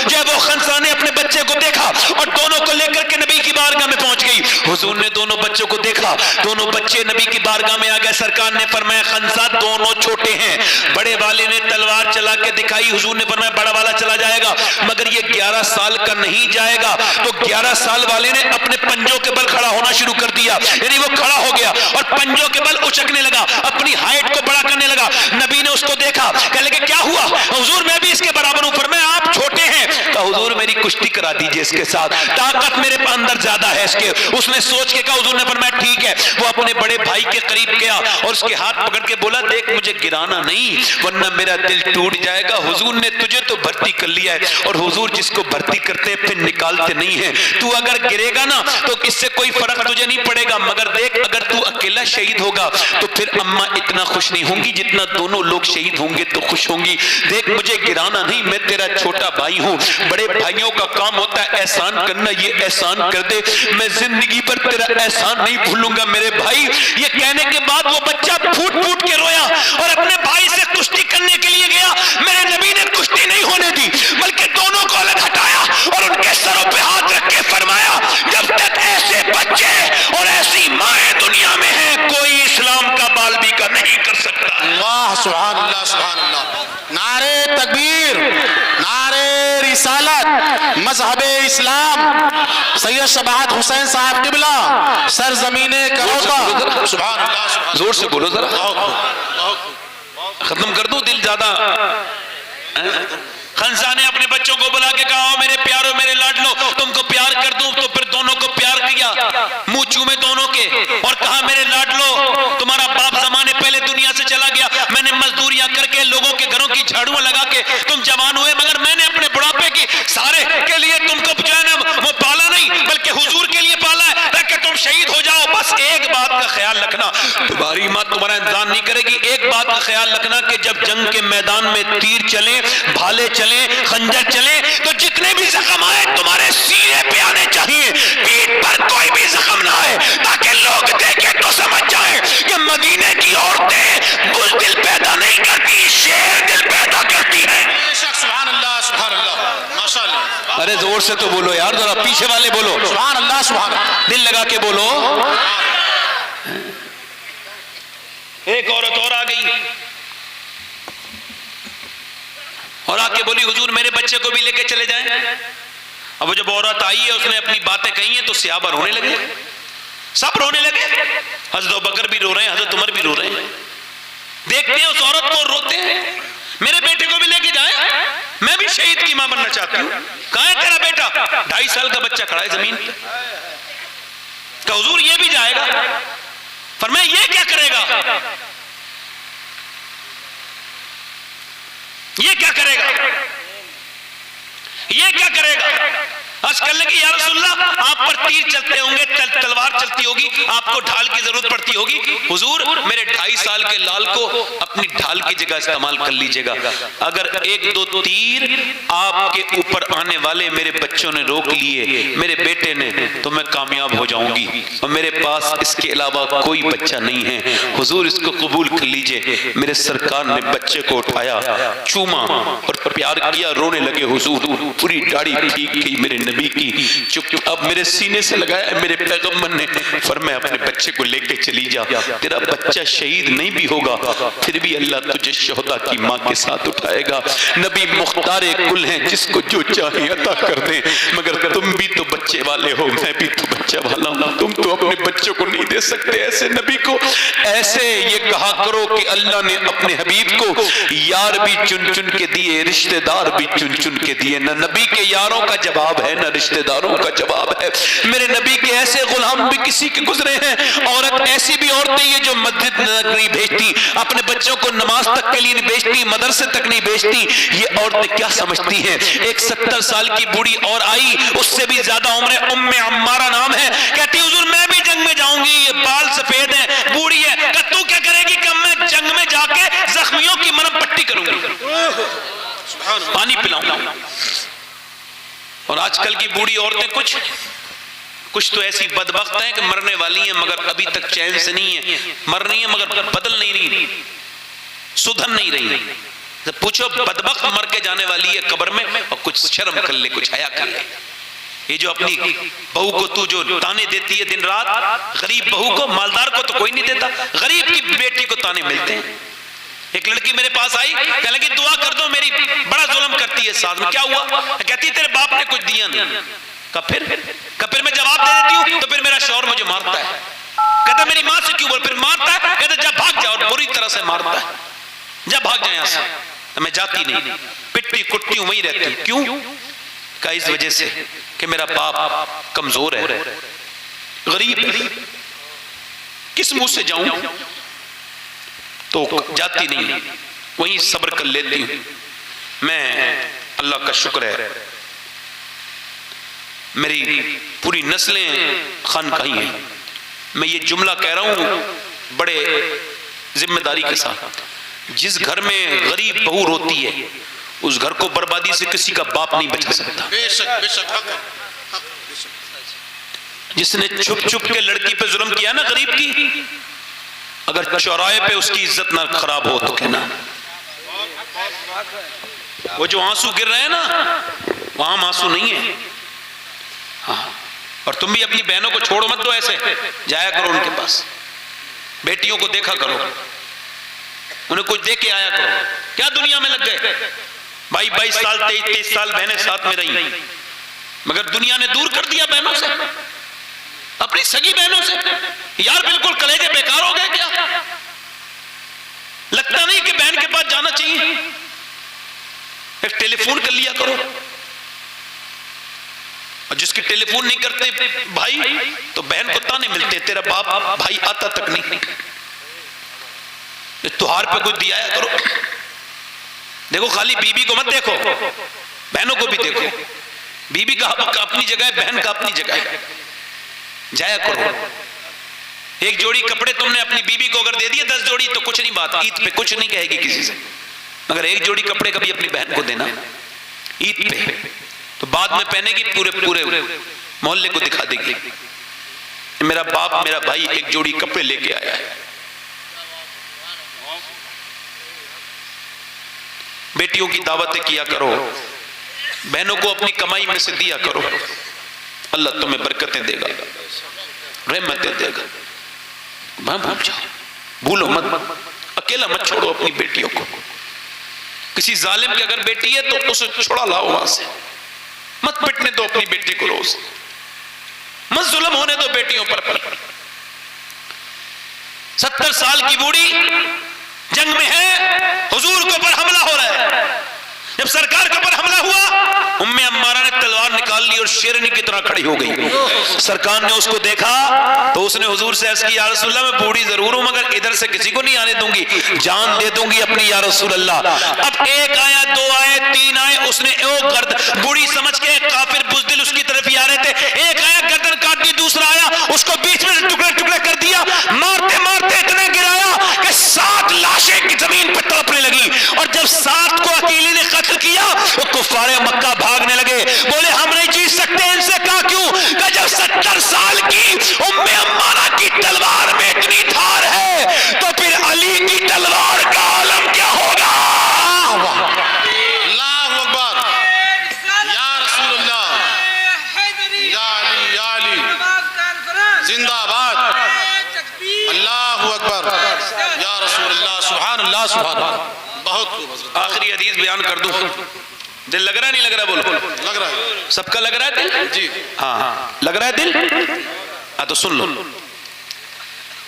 جب وہ خنسا نے اپنے بچے کو دیکھا اور دونوں کو لے کر کے نبی کی بارگاہ میں پہنچ گئی. حضور نے دونوں بچوں کو دیکھا، دونوں بچے نبی کی بارگاہ میں آ گئے. سرکار نے فرمایا خنسا دونوں چھوٹے ہیں. بڑے والے نے تلوار چلا کے دکھائی. حضور نے فرمایا بڑا والا چلا جائے گا مگر یہ 11 سال کا نہیں جائے گا. تو 11 سال والے نے اپنے پنجوں کے بل کھڑا ہونا شروع کر دیا، یعنی وہ کھڑا ہو گیا اور پنجوں کے بل اچکنے لگا، اپنی ہائٹ کو بڑا کرنے لگا. نبی نے اس کو دیکھا، کہنے لگے کیا ہوا؟ حضور میں بھی اس کے برابر ہوں. فرمایا آپ چھوٹے ہیں. کہا حضور میری کشتی کرا دیجئے اس کے ساتھ، طاقت میرے اندر زیادہ ہے اس کے. اس نے سوچ کے کہا. حضور نے فرمایا ٹھیک ہے. وہ اپنے بڑے بھائی کے قریب گیا اور اس کے ہاتھ پکڑ کے بولا دیکھ مجھے گرانا نہیں ورنہ میرا دل ٹوٹ جائے گا. حضور نے تجھے تو بھرتی کر لیا ہے اور حضور جس کو بھرتی کرتے ہیں پھر نکالتے نہیں ہیں. تو اگر گرے گا نا تو اس سے کوئی فرق تجھے نہیں پڑے گا، مگر دیکھ اگر تو اکیلا شہید ہوگا تو پھر اماں اتنا خوش نہیں ہوں گی جتنا دونوں لوگ شہید ہوں گے تو خوش ہوں گی. دیکھ مجھے گرانا نہیں، میں تیرا چھوٹا بھائی ہوں. بڑے بھائیوں کا کام ہوتا ہے احسان کرنا. یہ احسان کر دے، میں زندگی پر تیرا احسان نہیں بھولوں گا میرے بھائی. یہ کہنے کے بعد وہ بچہ پھوٹ پھوٹ کے رویا اور اپنے بھائی سے کشتی کرنے کے لیے گیا. میرے نبی نے کشتی نہیں ہونے دی بلکہ دونوں کو الگ ہٹایا اور ان کے سروں پہ ہاتھ رکھ کے فرمایا جب تک ایسے بچے اور ایسی مائیں دنیا میں ہیں کوئی اسلام کا بال بھی کا نہیں کر سکتا. اللہ سبحان اللہ. سبحان اللہ. نعرے تکبیر، نعرے رسالت، مذہب اسلام، سید شباہت حسین صاحب قبلہ، سرزمین کروتا. سبحان اللہ. زور سے بولو ذرا. ختم کر دوں دل زیادہ. خنسا نے اپنے بچوں کو بلا کے کہا میرے پیارو میرے لاڈلو تم کو پیار کر دوں. تو پھر دونوں کو پیار کیا، منہ چومے دونوں کے اور کہا میرے لاڈلو تمہارا باپ زمانے پہلے دنیا سے چلا گیا، میں نے مزدوریاں کر کے لوگوں کے گھروں کی جھاڑویں لگا کے تم جوان ہوئے، مگر میں نے اپنے بڑھاپے کی سارے کے لیے تم کو جو ہے نا وہ پالا نہیں بلکہ حضور کے لیے پالا ہے تاکہ تم شہید ہو جاؤ. بس ایک بات کا خیال رکھنا، تمہاری ماں تمہارا انتظام نہیں کرے گی. ایک بات کا خیال رکھنا کہ جب جنگ کے میدان میں تیر چلیں، بھالے چلیں، خنجر چلیں، تو جتنے بھی زخم آئے تمہارے سینے پہ آنے چاہیے، پیٹھ پر کوئی بھی زخم نہ آئے، تاکہ لوگ دیکھیں تو سمجھ جائیں کہ مدینے کی عورتیں بزدل پیدا نہیں کرتی، شیر دل پیدا کرتی ہیں۔ بے شک، سبحان اللہ سبحان اللہ، ماشاء اللہ، ارے زور سے تو بولو یار، ذرا پیچھے والے بولو، سبحان اللہ سبحان اللہ۔ دل لگا کے بولو۔ ایک عورت اور آ گئی اور آ کے بولی حضور میرے بچے کو بھی لے کے چلے جائیں۔ اب وہ جب عورت آئی ہے اس نے اپنی باتیں کہی ہیں تو صحابہ رونے لگے، سب رونے لگے، حضرت ابوبکر بھی رو رہے ہیں، حضرت عمر بھی رو رہے ہیں، دیکھتے ہیں اس عورت کو روتے ہیں، میرے بیٹے کو بھی لے کے جائیں، میں بھی شہید کی ماں بننا چاہتی ہوں۔ کہاں ہے تیرا بیٹا؟ 2.5 سال کا بچہ کھڑا ہے زمین پہ۔ کہ حضور یہ بھی جائے گا؟ فرمایا یہ کیا کرے گا؟ یہ کیا کرے گا؟ یہ کیا کرے گا؟ عرض کر لیں کہ یا رسول اللہ آپ پر تیر چلتے ہوں گے، تلوار چلتی ہوگی، آپ کو ڈھال کی ضرورت پڑتی ہوگی، حضور میرے 2.5 سال کے لال کو اپنی ڈھال کی جگہ استعمال کر لیجئے گا، اگر 1-2 تیر آپ کے اوپر آنے والے میرے بچوں نے روک لیے، میرے بیٹے نے، تو میں کامیاب ہو جاؤں گی، اور میرے پاس اس کے علاوہ کوئی بچہ نہیں ہے، حضور اس کو قبول کر لیجئے۔ میرے سرکار نے بچے کو اٹھایا، چوما اور پیار کیا، رونے لگے، حضور پوری داڑھی ٹھیک گئی میرے نبی کی، چپ اب میرے سینے سے لگایا، میرے پیغمبر نے فرمایا اپنے بچے کو لے کے چلی جا، تیرا بچہ شہید نہیں بھی ہوگا پھر بھی اللہ تجھے شہداء کی ماں کے ساتھ اٹھائے گا۔ نبی مختار کل ہیں، جس کو جو چاہے عطا کر دیں، مگر تم بھی تو بچے والے ہو، میں بھی تو بچہ والا ہوں، تم تو اپنے بچوں کو نہیں دے سکتے ایسے نبی کو۔ ایسے یہ کہا کرو کہ اللہ نے اپنے حبیب کو یار بھی چن چن کے دیے، رشتہ دار بھی چن چن کے دیے، نہ نبی کے یاروں کا جواب ہے نہ رشتہ داروں کا جواب ہے۔ میرے نبی کے ایسے غلام بھی کسی کے گزرے ہیں، عورت ایسی بھی عورتیں یہ جو مسجد نہیں بھیجتی، اپنے بچوں کو نماز تک کے لیے نہیں بھیجتی، مدرسے تک نہیں بھیجتی، یہ عورتیں کیا سمجھتی ہیں؟ ایک 70 سال کی بوڑھی اور آئی، اس سے بھی زیادہ عمر، ام عمارہ نام ہے، کہتی حضور میں بھی جنگ میں جاؤں گی، یہ بال سفید ہیں، بوڑھی ہے، کہ تو کیا کرے گی؟ کہ میں جنگ میں جا کے زخمیوں کی مرہم پٹی کروں گی، پانی پلاؤں گا۔ اور آج کل کی بوڑھی عورتیں کچھ تو ایسی بدبخت ہیں کہ مرنے والی ہیں مگر ابھی تک چین سے نہیں ہیں، مر رہی ہیں مگر بدل نہیں رہی، سدھر نہیں رہی۔ پوچھو بدبخت مر کے جانے والی ہے قبر میں، اور کچھ شرم کر لے، کچھ حیا کر لے۔ یہ جو اپنی بہو کو تو جو تانے دیتی ہے دن رات، غریب بہو کو، مالدار کو تو کوئی نہیں دیتا، غریب کی بیٹی کو تانے ملتے ہیں۔ ایک لڑکی میرے پاس آئی، کہنے لگی دعا کر دو، میری بڑا ظلم کرتی ہے ساتھ میں۔ کیا ہوا؟ کہتی تیرے باپ نے کچھ دیا نہیں۔ کہا پھر میں جواب دے دیتی ہوں تو پھر میرا شوہر مجھے مارتا ہے۔ کہتا میری ماں سے کیوں بول؟ پھر مارتا ہے، کہتا جا بھاگ جاؤ، بری طرح سے مارتا ہے، جا بھاگ جائیں یہاں سے۔ میں جاتی نہیں، پٹتی کٹتی ہوں، وہیں رہتی ہوں۔ کیوں؟ کہا اس وجہ سے کہ میرا باپ کمزور ہے، غریب ہے، کس منہ سے جاؤں؟ تو جاتی نہیں، وہیں صبر کر لیتی ہوں۔ میں اللہ کا شکر ہے میری پوری نسلیں خانقاہی ہیں۔ میں یہ جملہ کہہ رہا ہوں بڑے ذمہ داری کے ساتھ، جس گھر میں غریب بہو روتی ہے اس گھر کو بربادی سے کسی کا باپ نہیں بچا سکتا۔ بے شک بے شک، حق بے شک۔ جس نے چھپ چھپ کے لڑکی پہ ظلم کیا نا غریب کی، اگر چوراہے پہ اس کی عزت نہ خراب ہو تو کہنا وہ جو آنسو گر رہے ہیں نا وہ عام آنسو نہیں ہے۔ ہاں، اور تم بھی اپنی بہنوں کو چھوڑو مت دو ایسے، جایا کرو ان کے پاس، بیٹیوں کو دیکھا کرو، انہیں کچھ دے کے آیا کرو۔ کیا دنیا میں لگ گئے؟ 22 سال 23 سال بہنیں ساتھ میں رہی، مگر دنیا نے دور کر دیا بہنوں سے، اپنی سگی بہنوں سے۔ یار بالکل کلیجے بیکار ہو گئے کیا؟ لگتا نہیں کہ بہن کے پاس جانا چاہیے؟ ایک ٹیلی فون کر لیا کرو، اور جس کی ٹیلی فون نہیں کرتے بھائی تو بہن کو تانے ملتے، تیرا باپ بھائی آتا تک نہیں۔ تہوار پہ کچھ دیا کرو۔ دیکھو خالی بیوی کو مت دیکھو، بہنوں کو بھی دیکھو۔ بیوی کا حق اپنی جگہ ہے، بہن کا اپنی جگہ ہے، جایا کرو۔ ایک جوڑی کپڑے تم نے اپنی بیوی کو اگر دے دیے 10 جوڑی تو کچھ نہیں بات، عید پہ کچھ نہیں کہے گی کسی سے، مگر ایک جوڑی کپڑے کبھی اپنی بہن کو دینا عید پہ، تو بعد میں پہنے گی، پورے محلے کو دکھا دے گی میرا باپ میرا بھائی ایک جوڑی کپڑے لے کے آیا ہے۔ بیٹیوں کی دعوتیں کیا کرو، بہنوں کو اپنی کمائی میں سے دیا کرو، اللہ تمہیں برکتیں دے گا، رحمتیں دے گا۔ بھول جاؤ، بھولو مت، اکیلا مت چھوڑو اپنی بیٹیوں کو۔ کسی ظالم کی اگر بیٹی ہے تو اسے چھوڑا لاؤ وہاں سے، مت پٹنے دو اپنی بیٹی کو روز، مت ظلم ہونے دو بیٹیوں پر۔ 70 سال کی بوڑھی جنگ میں ہے، حضور کے اوپر حملہ ہو رہا ہے، جب سرکار کے اوپر حملہ ہوا ام عمارہ نے تلوار نکال لی اور شیرنی کی طرح کھڑی ہو گئی۔ سرکار نے اس کو دیکھا تو اس نے حضور سے عرض کی یا رسول اللہ میں بوڑھی ضرور ہوں مگر ادھر سے کسی کو نہیں آنے دوں گی، جان دے دوں گی اپنی یا رسول اللہ۔ اب ایک آیا، دو آئے، تین آئے، اس نے بوڑھی سمجھ کے کافر بزدل اس کی طرف ہی آ رہے تھے، ایک آیا گردن کاٹ دی، دوسرا آیا اس کو بیچ میں ٹکڑے ٹکڑے کر دیا، مارتے مارتے اتنے گرایا کہ 7 لاشیں کی زمین پہ تڑپنے لگی، اور جب 7 کو اکیلے نے قتل کیا وہ کفار مکہ بھاگنے لگے، بولے ہم نہیں جیت سکتے ان سے۔ کہا کیوں؟ کہ جب 70 سال کی ام عمارہ کی تلوار میں اتنی دھار ہے تو پھر علی کی تلوار کا عالم کیا ہوگا؟ اللہ اکبر، یا رسول اللہ، یا علی یا علی، زندہ آباد، اللہ اکبر، یا رسول اللہ، سبحان اللہ سبحان اللہ۔ بہت خوب حضرت، آخری حدیث بیان کر دوں، دل لگ رہا ہے نہیں لگ رہا؟ بولو، لگ رہا ہے سب کا لگ رہا ہے دل؟ جی، ہاں لگ رہا ہے دل؟ ہاں تو سن لو۔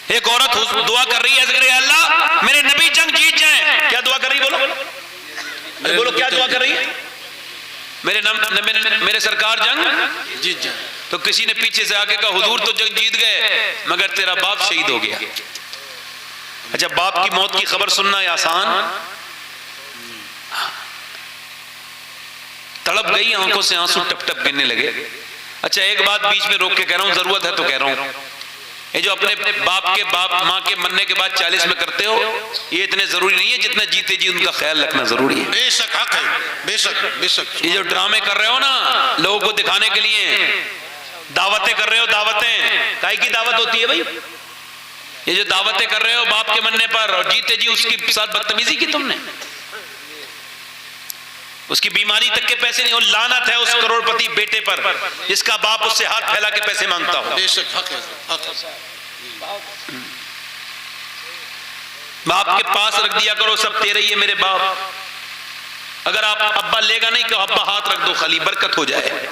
ایک عورت دعا کر رہی ہے، اللہ میرے نبی جنگ جیت جائیں۔ کیا دعا کر رہی؟ بولو بولو، کیا دعا کر رہی ہے؟ میرے سرکار جنگ جیت جائیں۔ تو کسی نے پیچھے سے آگے کہا حضور تو جنگ جیت گئے مگر تیرا باپ شہید ہو گیا۔ اچھا، باپ کی موت کی خبر سننا ہے آسان؟ تڑپ گئی، آنکھوں سے آنسو ٹپ ٹپ گرنے لگے۔ اچھا ایک بات بیچ میں روک کے کہہ رہا ہوں، ضرورت ہے تو کہہ رہا ہوں، یہ جو اپنے باپ ماں کے مرنے کے بعد 40 میں کرتے ہو یہ اتنے ضروری نہیں ہے جتنا جیتے جی ان کا خیال رکھنا ضروری ہے۔ بے شک حق ہے، بے شک بے شک۔ یہ جو ڈرامے کر رہے ہو نا لوگوں کو دکھانے کے لیے، دعوتیں کر رہے ہو، دعوتیں کائی کی دعوت ہوتی ہے بھائی؟ یہ جو دعوتیں کر رہے ہو باپ کے مرنے پر اور جیتے جی اس کے ساتھ بدتمیزی کی تم نے، اس کی بیماری تک کے پیسے نہیں، اور لعنت ہے اس کروڑ پتی بیٹے پر جس کا باپ اس سے ہاتھ پھیلا کے پیسے مانگتا ہو۔ بے شک حق ہے، حق ہے۔ باپ کے پاس رکھ دیا کرو، سب تیرے ہی ہے میرے باپ۔ اگر آپ ابا لے گا نہیں کہ ابا ہاتھ رکھ دو، خالی برکت ہو جائے۔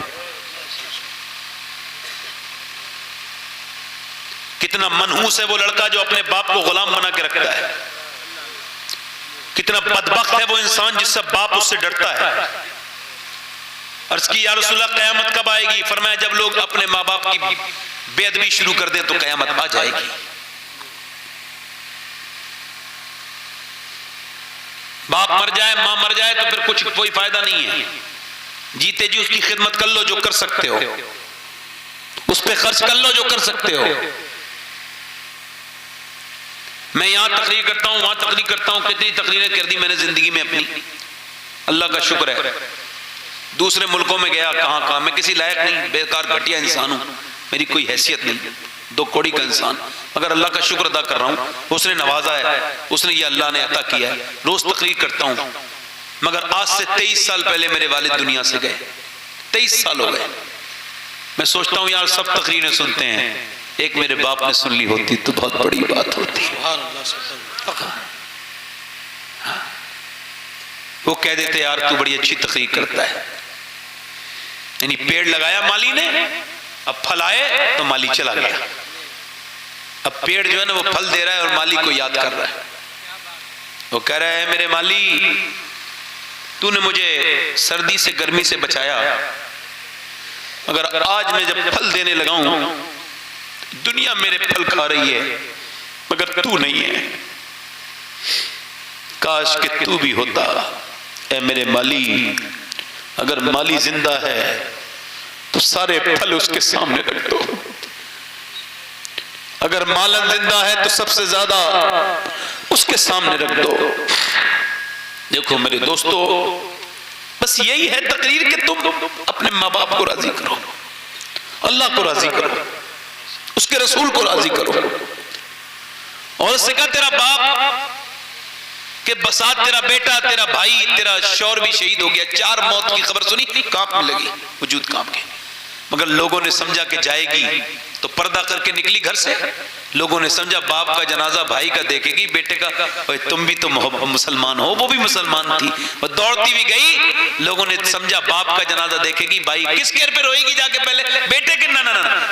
کتنا منحوس ہے وہ لڑکا جو اپنے باپ کو غلام بنا کے رکھتا ہے، کتنا بدبخت ہے وہ انسان جس سے باپ اس سے ڈرتا ہے۔ عرض کی یا رسول اللہ قیامت کب آئے گی؟ فرمایا جب لوگ اپنے ماں باپ کی بے ادبی شروع کر دیں تو قیامت آ جائے گی۔ باپ مر جائے، ماں مر جائے تو پھر کچھ کوئی فائدہ نہیں ہے، جیتے جی اس کی خدمت کر لو جو کر سکتے ہو، اس پہ خرچ کر لو جو کر سکتے ہو۔ میں یہاں تقریر کرتا ہوں، وہاں تقریر کرتا ہوں، کتنی تقریریں کر دی میں نے زندگی میں اپنی، اللہ کا شکر ہے۔ دوسرے ملکوں میں گیا، کہاں میں کسی لائق نہیں، بیکار گھٹیا انسان ہوں، میری کوئی حیثیت نہیں، 2 کوڑی کا انسان، مگر اللہ کا شکر ادا کر رہا ہوں، اس نے نوازا ہے، اس نے یہ اللہ نے عطا کیا ہے۔ روز تقریر کرتا ہوں، مگر آج سے 23 سال پہلے میرے والد دنیا سے گئے، 23 سال ہو گئے۔ میں سوچتا ہوں یار سب تقریریں سنتے ہیں، ایک میرے باپ نے سن لی ہوتی تو بہت بڑی بات ہوتی۔ سبحان اللہ سبحان اللہ۔ وہ کہہ دیتے یار تو بڑی اچھی تقریر کرتا ہے، یعنی پیڑ لگایا مالی نے، اب پھل آئے تو مالی چلا گیا، اب پیڑ جو ہے نا وہ پھل دے رہا ہے اور مالی کو یاد کر رہا ہے۔ وہ کہہ رہا ہے میرے مالی تو نے مجھے سردی سے گرمی سے بچایا، مگر آج میں جب پھل دینے لگا ہوں دنیا میرے پھل کھا رہی ہے مگر تو نہیں ہے، کاش کہ تو بھی ہوتا اے میرے مالی۔ اگر مالی زندہ ہے تو سارے پھل اس کے سامنے رکھ دو، اگر مالن زندہ ہے تو سب سے زیادہ اس کے سامنے رکھ دو۔ دیکھو میرے دوستو، بس یہی ہے تقریر کہ تم اپنے ماں باپ کو راضی کرو، اللہ کو راضی کرو، اس کے رسول کو راضی کرو. اور اس سے کہا تیرا باپ کہ بسات تیرا بیٹا، تیرا بھائی، تیرا شوہر بھی شہید ہو گیا. 4 موت کی خبر سنی، کانپنے لگی، وجود کانپ گئے. مگر لوگوں نے سمجھا کہ جائے گی تو پردہ کر کے نکلی گھر سے. لوگوں نے سمجھا باپ کا جنازہ بھائی کا دیکھے گی، بیٹے کا. تم بھی تو مسلمان ہو، وہ بھی مسلمان تھی، وہ دوڑتی بھی گئی. لوگوں نے سمجھا باپ کا جنازہ دیکھے گی بھائی. کس کے پہ روئے گی جا کے؟ پہلے بیٹے کے؟ نہ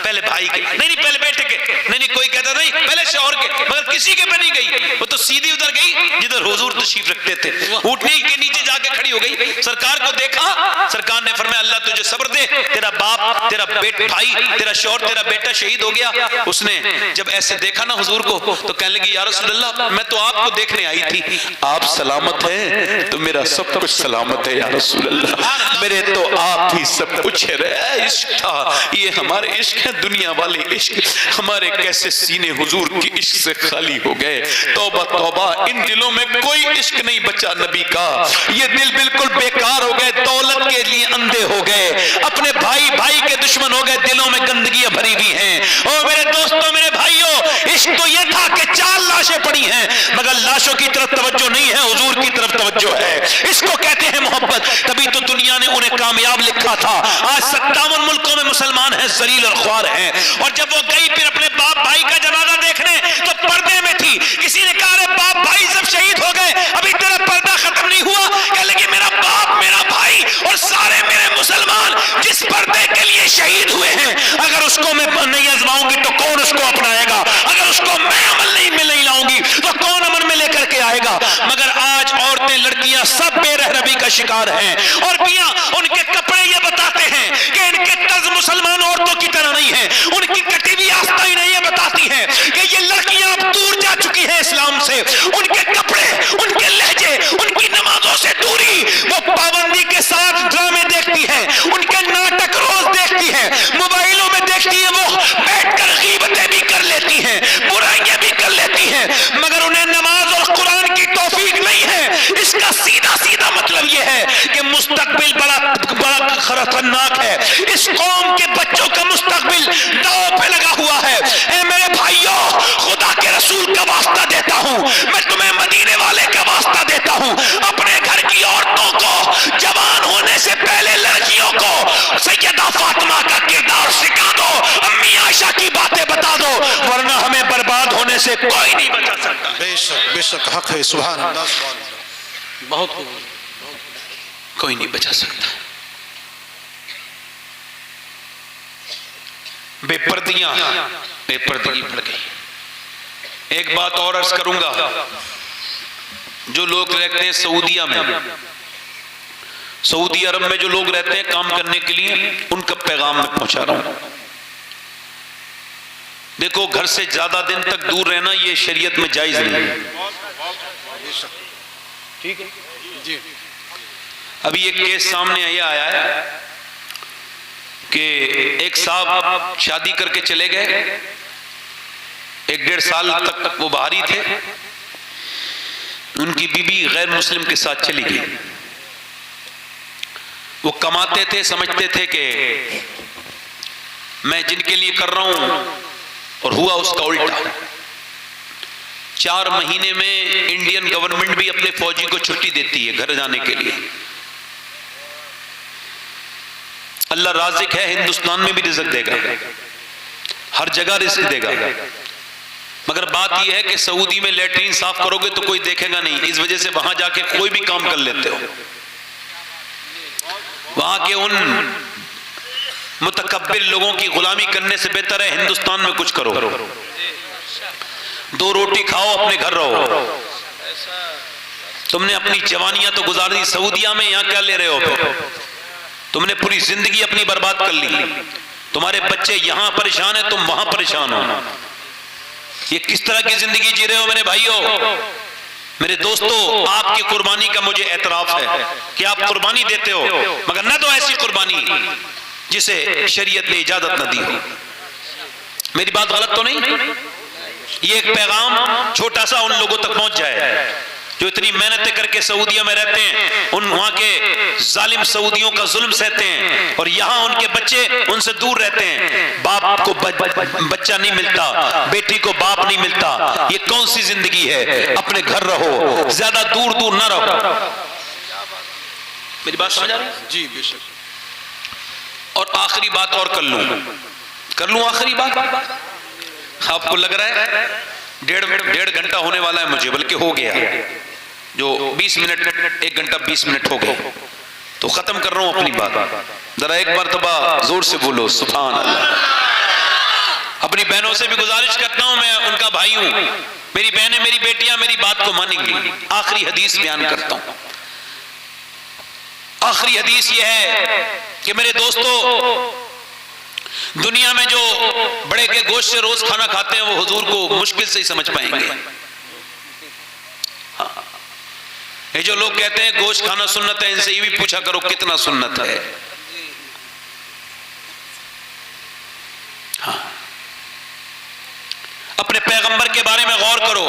پہلے بھائی کے. نہیں پہلے بیٹے کے. نہیں کوئی کہتا نہیں پہلے شوہر کے. مگر کسی کے پہ نہیں گئی، وہ تو سیدھی ادھر گئی جدھر حضور تشریف رکھتے تھے. اونٹنی کے نیچے جا کے کھڑی ہو گئی. سرکار کو دیکھا، سرکار نے فرمایا اللہ تجھے صبر دے، تیرا باپ، تیرا بھائی، تیرا شوہر، تیرا بیٹا شہید ہو گیا. اس نے جب ایسے دیکھا نا حضور کو تو کہنے لگی یا رسول اللہ میں تو آپ کو دیکھنے آئی تھی، آپ سلامت ہیں تو میرا سب کچھ سلامت ہے یا رسول اللہ، میرے تو آپ ہی سب کچھ ہے. عشق تھا یہ، ہمارے عشق ہے دنیا والے عشق، ہمارے کیسے سینے حضور کی عشق سے خالی ہو گئے. توبہ توبہ، ان دلوں میں کوئی عشق نہیں بچا نبی کا. یہ دل بالکل بیکار ہو گئے، دولت کے لیے اندھے ہو گئے، اپنے بھائی کے دشمن ہو گئے، دلوں میں گندگیاں بھری ہوئی ہیں. اور میرے دوستوں، میرے بھائیوں، عشق تو یہ تھا کہ 4 لاشیں پڑی ہیں مگر لاشوں کی طرف توجہ نہیں ہے، حضور کی طرف توجہ ہے. اس کو کہتے ہیں محبت. تبھی تو دنیا نے انہیں کامیاب لکھا تھا. آج 57 ملکوں میں مسلمان ہیں، ذلیل اور خوار ہیں. اور جب وہ گئی پھر اپنے باپ بھائی کا جنازہ دیکھنے تو پردے میں تھی. کسی نے کہا رے باپ بھائی سب شہید ہو گئے، ابھی تیرا پردہ ختم نہیں ہوا. کہنے لگے میرا باپ، میرا بھائی اور سارے میرے مسلمان جس پردے کے لیے شہید ہوئے ہیں، اگر اس کو میں نہیں آزماؤں گی تو کون اس کو اپنائے گا؟ اگر اس کو میں عمل نہیں لاؤں گی تو کون عمل میں لے کر کے آئے گا؟ مگر آج عورتیں، لڑکیاں سب بے رحمی کا شکار ہیں. اور میاں ان کے کپڑے یہ بتاتے ہیں کہ ان کے طرز مسلمان عورتوں کی طرح نہیں ہے، ان کی کٹی ہوئی آستینیں یہ بتاتی ہیں کہ یہ لڑکیاں اب دور جا چکی ہیں اسلام سے. ان کے کپڑے، ان کے لہجے، ان کی نمازوں سے دوری. وہ پابندی کے ساتھ ڈرامے دیکھتی ہیں، ان کے ناٹک روز دیکھتی ہیں، موبائلوں میں دیکھتی ہیں، وہ بیٹھ کر غیبتیں بھی کر لیتی ہیں، برائیاں بھی کر لیتی ہیں، مگر انہیں نماز اور قرآن کی توفیق نہیں ہے. اس کا سیدھا مطلب یہ ہے کہ مستقبل بڑا خطرناک ہے. اس قوم کے بچوں کا مستقبل داؤ پہ لگا ہوا ہے. اے میرے بھائیوں، خدا کے رسول کا واسطہ دیتا ہوں، میں تمہیں مدینے والے کا واسطہ دیتا ہوں، اپنے گھر کی عورتوں کو جوان ہونے سے پہلے لڑکیوں کو سیدہ فاطمہ کا کردار سکھا دو، امی عائشہ کی باتیں بتا دو، ورنہ ہمیں برباد ہونے سے کوئی نہیں بچا سکتا. بے شک حق ہے. سبحان اللہ، سبحان اللہ. بہت کوئی نہیں بچا سکتا. بے پردگی بڑھ گئی. ایک بات اور عرض کروں گا، جو لوگ رہتے ہیں سعودیہ میں، سعودی عرب میں جو لوگ رہتے ہیں کام کرنے کے لیے، ان کا پیغام میں پہنچا رہا ہوں. دیکھو گھر سے زیادہ دن تک دور رہنا یہ شریعت میں جائز نہیں ہے. ٹھیک ہے جی. ابھی ایک کیس سامنے آیا ہے کہ ایک صاحب شادی کر کے چلے گئے، 1.5 سال تک وہ باہری تھے، ان کی بیوی غیر مسلم کے ساتھ چلی گئی. وہ کماتے تھے، سمجھتے تھے کہ میں جن کے لیے کر رہا ہوں، اور ہوا اس کا الٹا. 4 مہینے میں انڈین گورنمنٹ بھی اپنے فوجی کو چھٹی دیتی ہے گھر جانے کے لیے. اللہ رازق ہے، ہندوستان میں بھی رزق دے گا، ہر جگہ رزق دے گا. مگر بات یہ ہے کہ سعودی میں لیٹرین صاف کرو گے تو کوئی دیکھے گا نہیں، اس وجہ سے وہاں جا کے کوئی بھی کام کر لیتے ہو. وہاں کے ان متکبر لوگوں کی غلامی کرنے سے بہتر ہے ہندوستان میں کچھ کرو، 2 روٹی کھاؤ، اپنے گھر رہو. تم نے اپنی جوانیاں تو گزار دی سعودیہ میں، یہاں کیا لے رہے ہو؟ پھر تم نے پوری زندگی اپنی برباد کر لی. تمہارے بچے یہاں پریشان ہیں، تم وہاں پریشان ہو. یہ کس طرح کی زندگی جی رہے ہو میرے بھائیوں؟ میرے دوستو، آپ کی قربانی کا مجھے اعتراف ہے کہ آپ قربانی دیتے ہو، مگر نہ تو ایسی قربانی جسے شریعت نے اجازت نہ دی ہو. میری بات غلط تو نہیں؟ یہ ایک پیغام چھوٹا سا ان لوگوں تک پہنچ جائے. جو اتنی محنتیں کر کے سعودیہ میں رہتے ہیں، ان وہاں کے ظالم سعودیوں کا ظلم سہتے ہیں، اور یہاں ان کے بچے ان سے دور رہتے ہیں، باپ کو بچہ نہیں ملتا، بیٹی کو باپ نہیں ملتا. یہ کون سی زندگی ہے؟ اپنے گھر رہو، زیادہ دور دور نہ رہو. میری بات سمجھ آ رہی ہے؟ جی بے شک. اور آخری بات اور کر لوں آخری بات. آپ کو لگ رہا ہے 1.5 گھنٹہ ہونے والا ہے مجھے، بلکہ ہو گیا، جو 20 منٹ 1 گھنٹہ 20 منٹ ہو گئے، تو ختم کر رہا ہوں اپنی بات. ذرا ایک مرتبہ زور سے بولو سبحان اللہ. اپنی بہنوں سے بھی گزارش کرتا ہوں، میں ان کا بھائی ہوں، میری بہنیں میری بیٹیاں میری بات کو مانیں گی. آخری حدیث بیان کرتا ہوں. آخری حدیث یہ ہے کہ میرے دوستو، دنیا میں جو بڑے کے گوشت سے روز کھانا کھاتے ہیں وہ حضور کو مشکل سے ہی سمجھ پائیں گے. یہ جو لوگ کہتے ہیں گوشت کھانا سنت ہے، ان سے یہ بھی پوچھا کرو کتنا سنت ہے. اپنے پیغمبر کے بارے میں غور کرو،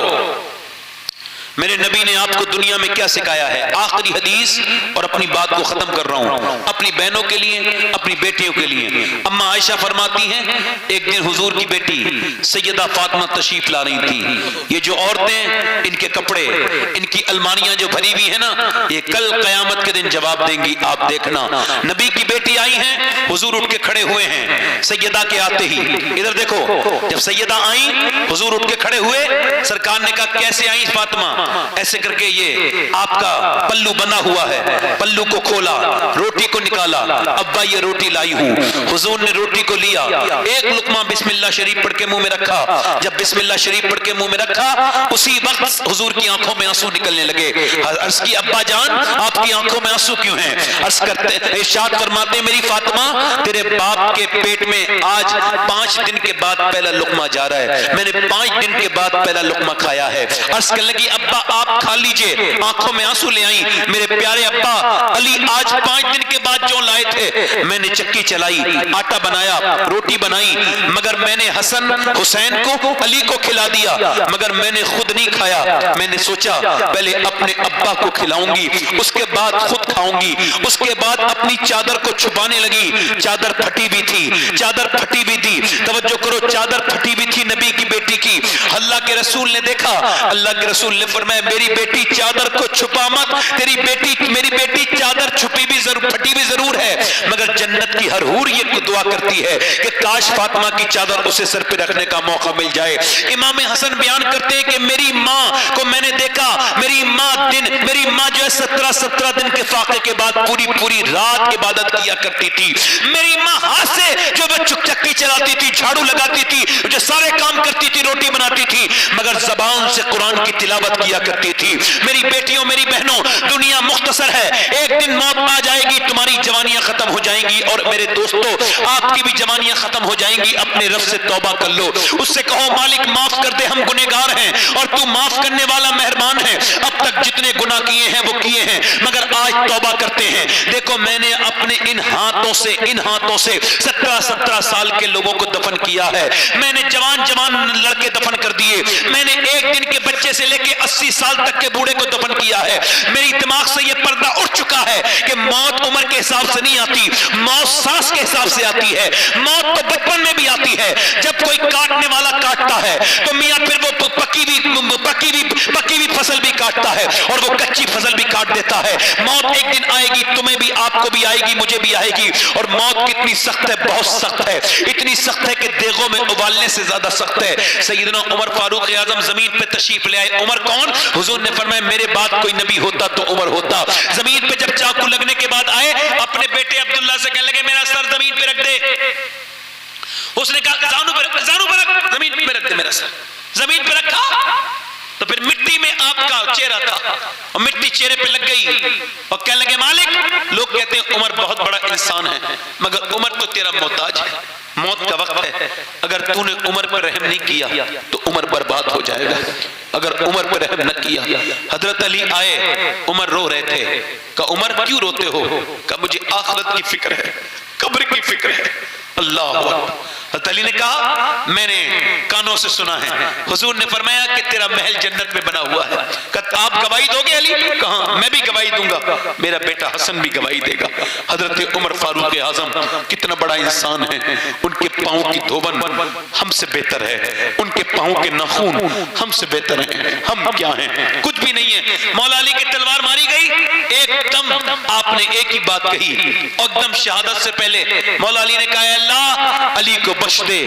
میرے نبی نے آپ کو دنیا میں کیا سکھایا ہے. آخری حدیث، اور اپنی بات کو ختم کر رہا ہوں، اپنی بہنوں کے لیے، اپنی بیٹیوں کے لیے. اما عائشہ فرماتی ہیں ایک دن حضور کی بیٹی سیدہ فاطمہ تشریف لا رہی تھی. یہ جو عورتیں، ان کے کپڑے، ان کی الماریاں جو بھری ہوئی ہیں نا، یہ کل قیامت کے دن جواب دیں گی. آپ دیکھنا، نبی کی بیٹی آئی ہیں، حضور اٹھ کے کھڑے ہوئے ہیں. سیدہ کے آتے ہی ادھر دیکھو، جب سیدہ آئیں حضور اٹھ کے کھڑے ہوئے. سرکار نے کہا کیسے آئیں فاطمہ؟ ایسے کر کے یہ آپ کا پلو بنا ہوا ہے، پلو کو کھولا، روٹی کو نکالا. ابا یہ روٹی لائی ہوں. حضور نے روٹی کو لیا، ایک لقمہ بسم اللہ شریف پڑھ کے منہ میں رکھا. جب بسم اللہ شریف پڑھ کے منہ میں رکھا، اسی وقت حضور کی آنکھوں میں آنسو نکلنے لگے. عرض کی ابا جان آپ کی آنکھوں میں آنسو کیوں ہیں؟ عرض کرتے ارشاد فرماتے میری فاطمہ تیرے باپ کے پیٹ میں آج 5 دن کے بعد پہلا لقمہ جا رہا ہے، میں نے 5 دن کے بعد پہلا لقمہ کھایا ہے. عرض کرنے لگی ابا آپ کھا لیجئے. آنکھوں میں آنسو لے آئیں. میرے پیارے ابا علی آج 5 دن کے بعد جو لائے تھے، میں نے چکی چلائی، آٹا بنایا، روٹی بنائی، مگر میں نے حسن حسین کو علی کو کھلا دیا، مگر میں نے خود نہیں کھایا. میں نے سوچا پہلے اپنے ابا کو کھلاؤں گی، اس کے بعد خود کھاؤں گی. اس کے بعد اپنی چادر کو چھپانے لگی. چادر پھٹی بھی تھی، چادر پھٹی بھی تھی. توجہ کرو، چادر پھٹی بھی تھی نبی کی بیٹی کی. اللہ کے رسول نے دیکھا، اللہ کے رسول نے فرمایا میری بیٹی چادر کو چھپا مت. میری بیٹی چادر چھپی بھی پھٹی بھی ضرور ہے، مگر جنت کی ہر حور یہ دعا کرتی ہے کہ کاش فاطمہ کی چادر اسے سر پہ رکھنے کا موقع مل جائے. امام حسن بیان کرتے ہیں کہ میری ماں کو میں نے دیکھا، میری ماں جو ہے 17 دن کے فاقے کے بعد پوری رات عبادت کیا کرتی تھی. میری ماں ہاتھ سے جو چکی چلاتی تھی، جھاڑو لگاتی تھی، جو سارے کام کرتی تھی، روٹی بناتی تھی، مگر زبان سے قرآن کی تلاوت کیا کرتی تھی. میری بیٹیوں میری بہنوں، دنیا مختصر ہے، ایک دن موت آ جائے گی، تمہاری جوانیاں ختم ہو جائیں گی، اور میرے دوستو آپ کی بھی جوانیاں ختم ہو جائیں گی. اپنے رب سے توبہ کر لو، اس سے کہو مالک معاف کر دے، ہم گنہگار ہیں اور تو معاف کرنے والا مہربان ہے. اب تک جتنے گناہ کیے ہیں وہ کیے ہیں، مگر آج توبہ کرتے ہیں. دیکھو میں نے اپنے ان ہاتھوں سے 17 سال کے لوگوں کو دفن کیا ہے. میں نے جوان لڑکے دفن کر دیے. میں نے ایک دن کے بچے سے لے کے 80 سال تک کے بوڑھے کو دفن کیا ہے. میری دماغ سے یہ پردہ اٹھ چکا ہے کہ موت عمر کے حساب سے نہیں آتی، موت سانس کے حساب سے آتی ہے. موت تو بچپن میں بھی آتی ہے، جب کوئی کاٹنے والا کاٹتا ہے تو میاں پھر وہ پکی ہوئی فصل بھی کاٹتا ہے اور وہ کچی فصل بھی کاٹ دیتا ہے. موت ایک دن آئے گی، تمہیں بھی، آپ کو بھی آئے گی، مجھے بھی آئے گی. اور موت کتنی سخت ہے، بہت سخت ہے، اتنی سخت ہے کہ دیگوں میں ابالنے سے زیادہ سخت ہے. سیدنا عمر فاروق اعظم زمین پہ تشریف لے آئے. عمر کون؟ حضور نے فرمایا میرے بعد کوئی نبی ہوتا تو عمر ہوتا. زمین پہ جب چاقو لگنے کے بعد آئے، اپنے بیٹے عبداللہ سے کہنے لگے میرا سر زمین پہ رکھ دے. اس نے کہا زانو پہ رکھ، زمین پہ رکھ دے میرا سر. زمین پہ رکھا تو پھر مٹی میں آپ کا چہرہ تھا اور مٹی چہرے پہ لگ گئی اور کہنے لگے مالک، لوگ کہتے ہیں عمر بہت بڑا انسان ہے، مگر عمر تو تیرا محتاج ہے، موت کا وقت ہے. اگر تو نے عمر پر رحم نہیں کیا تو عمر برباد ہو جائے گا. اگر عمر پر رحم نہ کیا. حضرت علی آئے، عمر رو رہے تھے. کہا عمر کیوں روتے ہو؟ کہا مجھے آخرت کی فکر ہے، قبر کی فکر ہے. اللہ حضرت علی نے کہا میں نے کانوں سے سنا ہے، حضور نے فرمایا کہ تیرا محل جنت میں بنا ہوا ہے۔ کہا آپ گواہی دو گے علی؟ کہا میں بھی گواہی دوں گا، میرا بیٹا حسن بھی گواہی دے گا۔ حضرت عمر فاروق اعظم کتنا بڑا انسان ہے، ان کے پاؤں کی دھوبن ہم سے بہتر ہے، ان کے پاؤں کے ناخون ہم سے بہتر ہیں، ہم کیا ہیں؟ کچھ بھی نہیں ہے۔ مولا علی کی تلوار ماری گئی، ایک دم آپ نے ایک ہی بات کہی، ایک دم شہادت سے پہلے مولا علی نے کہا اے اللہ علی کو بخش دے،